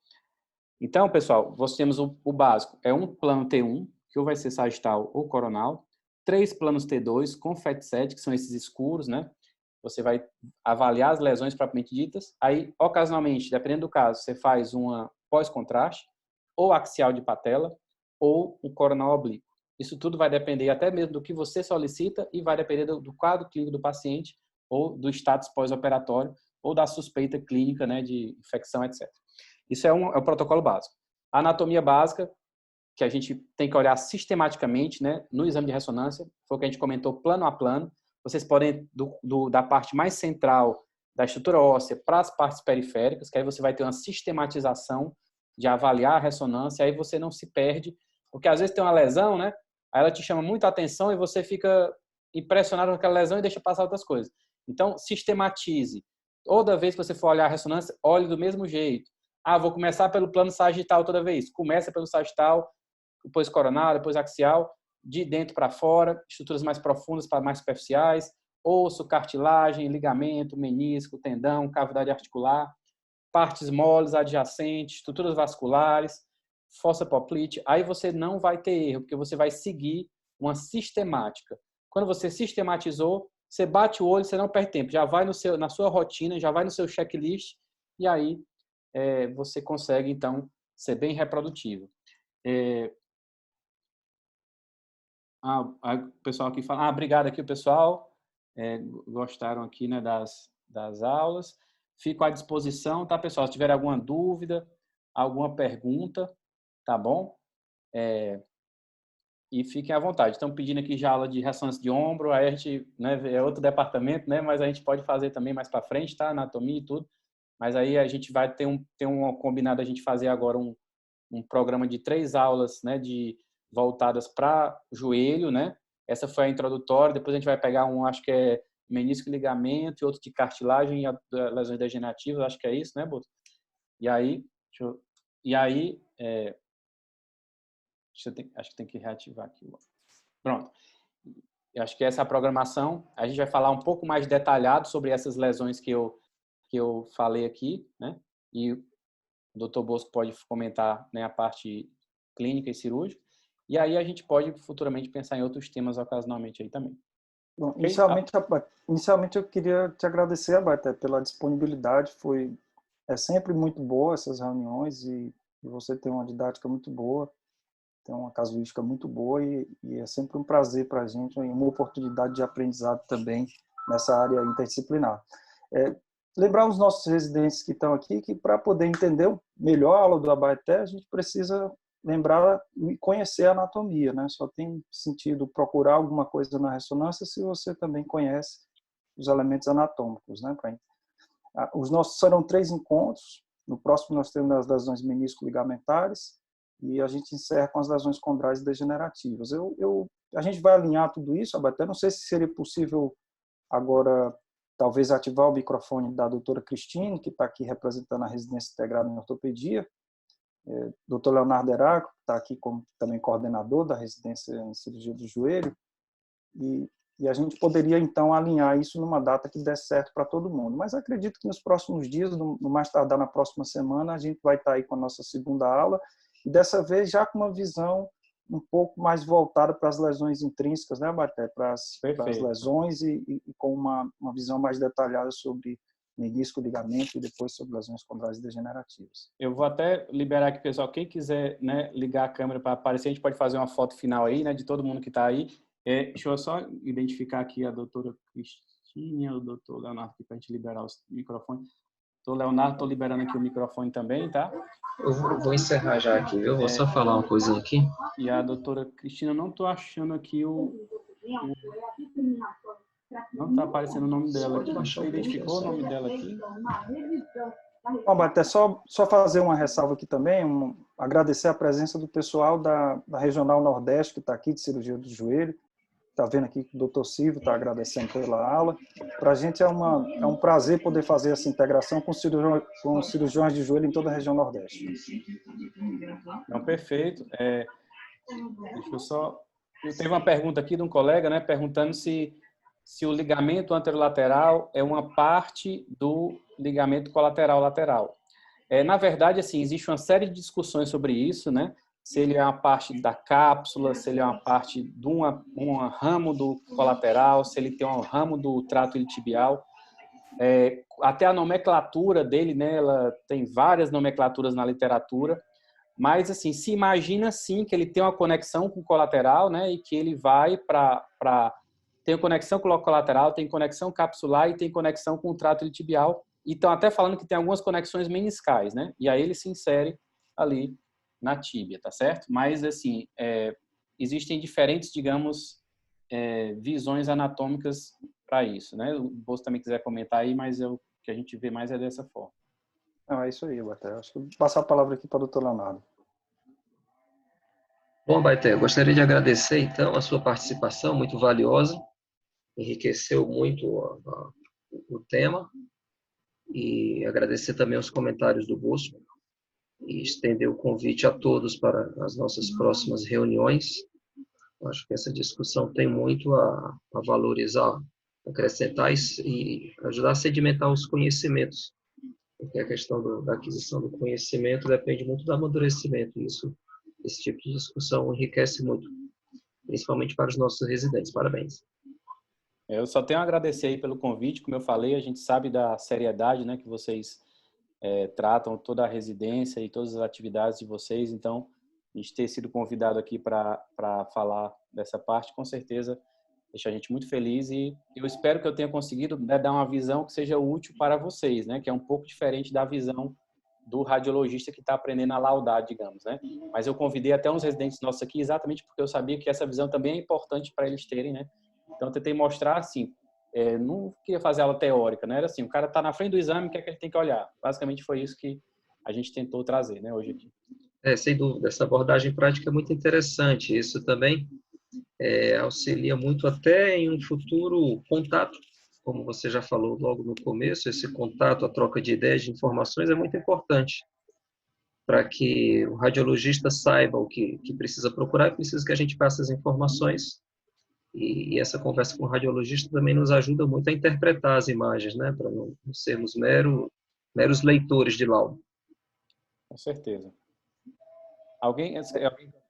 Então, pessoal, nós temos o básico, é um plano T1, que ou vai ser sagital ou coronal, 3 planos T2 com FET7, que são esses escuros, né? Você vai avaliar as lesões propriamente ditas, aí, ocasionalmente, dependendo do caso, você faz uma pós-contraste, ou axial de patela, ou um coronal oblíquo. Isso tudo vai depender até mesmo do que você solicita e vai depender do quadro clínico do paciente ou do status pós-operatório ou da suspeita clínica, né, de infecção, etc. Isso é o protocolo básico. A anatomia básica, que a gente tem que olhar sistematicamente, né, no exame de ressonância, foi o que a gente comentou plano a plano. Vocês podem, da parte mais central da estrutura óssea para as partes periféricas, que aí você vai ter uma sistematização de avaliar a ressonância, aí você não se perde, porque às vezes tem uma lesão, né, aí ela te chama muita atenção e você fica impressionado com aquela lesão e deixa passar outras coisas. Então, sistematize. Toda vez que você for olhar a ressonância, olhe do mesmo jeito. Ah, vou começar pelo plano sagital toda vez. Começa pelo sagital, depois coronário, depois axial, de dentro para fora, estruturas mais profundas para mais superficiais, osso, cartilagem, ligamento, menisco, tendão, cavidade articular, partes moles adjacentes, estruturas vasculares, fossa poplite. Aí você não vai ter erro, porque você vai seguir uma sistemática. Quando você sistematizou, você bate o olho, você não perde tempo, já vai na sua rotina, já vai no seu checklist, e aí você consegue, então, ser bem reprodutivo. O pessoal aqui fala, obrigado aqui o pessoal, gostaram aqui, né, das aulas. Fico à disposição, tá, pessoal? Se tiver alguma dúvida, alguma pergunta, tá bom? E fiquem à vontade. Estão pedindo aqui já aula de ressonância de ombro, aí a gente, né, é outro departamento, né, mas a gente pode fazer também mais para frente, tá? Anatomia e tudo. Mas aí a gente vai ter um combinado a gente fazer agora um programa de 3 aulas, né, voltadas para joelho, né? Essa foi a introdutória, depois a gente vai pegar acho que é menisco e ligamento, e outro de cartilagem e lesões degenerativas, acho que é isso, né, Boto? E aí, acho que tem que reativar aqui. Pronto. Eu acho que essa é a programação. A gente vai falar um pouco mais detalhado sobre essas lesões que eu falei aqui, né? E o Dr. Bosco pode comentar, né, a parte clínica e cirúrgica. E aí a gente pode futuramente pensar em outros temas ocasionalmente aí também. Bom, Okay? inicialmente eu queria te agradecer, Abaté, pela disponibilidade. É sempre muito boa essas reuniões e você tem uma didática muito boa, tem uma casuística muito boa e é sempre um prazer para a gente, uma oportunidade de aprendizado também nessa área interdisciplinar. Lembrar os nossos residentes que estão aqui que para poder entender melhor a aula do Abaté, a gente precisa lembrar e conhecer a anatomia, né? Só tem sentido procurar alguma coisa na ressonância se você também conhece os elementos anatômicos, né? Os nossos serão 3 encontros. No próximo nós temos as lesões menisco-ligamentares e a gente encerra com as lesões condrais degenerativas. A gente vai alinhar tudo isso, Abaté. Não sei se seria possível agora talvez ativar o microfone da doutora Cristine, que está aqui representando a residência integrada em ortopedia, Dr. Leonardo Eraco, que está aqui como também coordenador da residência em cirurgia do joelho, e a gente poderia, então, alinhar isso numa data que dê certo para todo mundo. Mas acredito que nos próximos dias, no mais tardar na próxima semana, a gente vai estar aí com a nossa segunda aula, e dessa vez já com uma visão um pouco mais voltada para as lesões intrínsecas, né, Baté? Para as lesões e com uma visão mais detalhada sobre menisco, ligamento e depois sobre lesões condrais degenerativas. Eu vou até liberar aqui, pessoal, quem quiser, né, ligar a câmera para aparecer, a gente pode fazer uma foto final aí, né, de todo mundo que está aí. Deixa eu só identificar aqui a doutora Cristine e o doutor Leonardo para a gente liberar os microfones. Doutor Leonardo, estou liberando aqui o microfone também, tá? Eu vou encerrar já aqui, viu? Vou só falar uma coisinha aqui. E a doutora Cristina, não estou achando aqui não está aparecendo o nome dela aqui. Você identificou o nome dela aqui? Bom, até só fazer uma ressalva aqui também, agradecer a presença do pessoal da Regional Nordeste, que está aqui, de cirurgia do joelho. Está vendo aqui que o doutor Silvio está agradecendo pela aula. Para a gente é um prazer poder fazer essa integração com cirurgiões de joelho em toda a região Nordeste. Não, perfeito. Deixa eu só... Eu teve uma pergunta aqui de um colega, né, perguntando se o ligamento anterolateral é uma parte do ligamento colateral lateral. Na verdade, assim, existe uma série de discussões sobre isso, né? Se ele é uma parte da cápsula, se ele é uma parte de um ramo do colateral, se ele tem um ramo do trato iliotibial. Até a nomenclatura dele, né? Ela tem várias nomenclaturas na literatura, Mas, assim, se imagina, sim, que ele tem uma conexão com o colateral, né? E que ele vai tem conexão com o colateral, tem conexão capsular e tem conexão com o trato iliotibial. E estão até falando que tem algumas conexões meniscais, né? E aí ele se insere ali na tíbia, tá certo? Mas, assim, existem diferentes, digamos, visões anatômicas para isso, né? O Bolso também quiser comentar aí, mas o que a gente vê mais é dessa forma. Não, é isso aí, Baté. Acho que vou passar a palavra aqui para o doutor Leonardo. Bom, Baité, eu gostaria de agradecer, então, a sua participação, muito valiosa, enriqueceu muito o tema, e agradecer também os comentários do Bosco, e estender o convite a todos para as nossas próximas reuniões. Acho que essa discussão tem muito a valorizar, acrescentar e ajudar a sedimentar os conhecimentos, porque a questão da aquisição do conhecimento depende muito do amadurecimento, e esse tipo de discussão enriquece muito, principalmente para os nossos residentes. Parabéns. Eu só tenho a agradecer aí pelo convite, como eu falei, a gente sabe da seriedade, né, que vocês tratam toda a residência e todas as atividades de vocês, então a gente ter sido convidado aqui para falar dessa parte, com certeza deixa a gente muito feliz, e eu espero que eu tenha conseguido, né, dar uma visão que seja útil para vocês, né, que é um pouco diferente da visão do radiologista que está aprendendo a laudar, digamos, né? Mas eu convidei até uns residentes nossos aqui exatamente porque eu sabia que essa visão também é importante para eles terem, né? Então eu tentei mostrar assim, não queria fazer aula teórica, né? Era assim, o cara está na frente do exame, o que é que ele tem que olhar? Basicamente foi isso que a gente tentou trazer, né, hoje aqui. Sem dúvida, essa abordagem prática é muito interessante. Isso também auxilia muito até em um futuro contato, como você já falou logo no começo, esse contato, a troca de ideias, de informações é muito importante para que o radiologista saiba o que precisa procurar, e precisa que a gente passe as informações, e essa conversa com o radiologista também nos ajuda muito a interpretar as imagens, né, para não sermos meros leitores de laudo. Com certeza. Alguém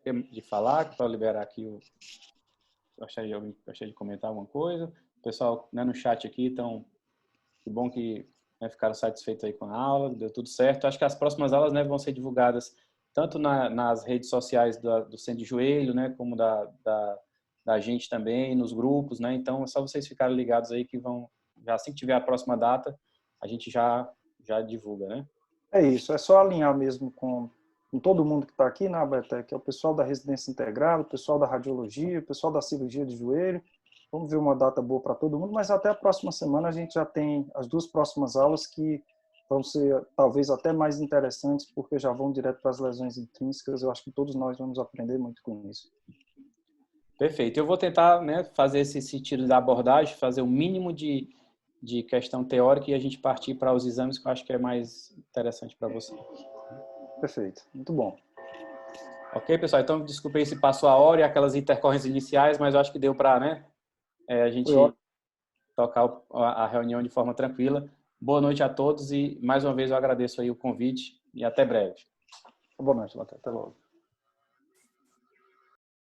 quer de falar para liberar aqui o... Gostaria de comentar alguma coisa? O pessoal, né, no chat aqui, então, que bom que, né, ficaram satisfeitos aí com a aula, deu tudo certo. Acho que as próximas aulas, né, vão ser divulgadas tanto nas redes sociais do Centro de Joelho, né, como da gente também, nos grupos, né? Então, é só vocês ficarem ligados aí que já assim que tiver a próxima data, a gente já divulga, né? É isso, é só alinhar mesmo com todo mundo que está aqui na Abertec, que é o pessoal da residência integrada, o pessoal da radiologia, o pessoal da cirurgia de joelho. Vamos ver uma data boa para todo mundo, mas até a próxima semana a gente já tem as 2 próximas aulas que vão ser talvez até mais interessantes, porque já vão direto para as lesões intrínsecas. Eu acho que todos nós vamos aprender muito com isso. Perfeito. Eu vou tentar, né, fazer esse sentido da abordagem, fazer o mínimo de questão teórica e a gente partir para os exames, que eu acho que é mais interessante para você. Perfeito. Muito bom. Ok, pessoal? Então, desculpe aí se passou a hora e aquelas intercorrências iniciais, mas eu acho que deu para, né, a gente tocar a reunião de forma tranquila. Boa noite a todos e, mais uma vez, eu agradeço aí o convite e até breve. Boa noite, Laté. Até logo.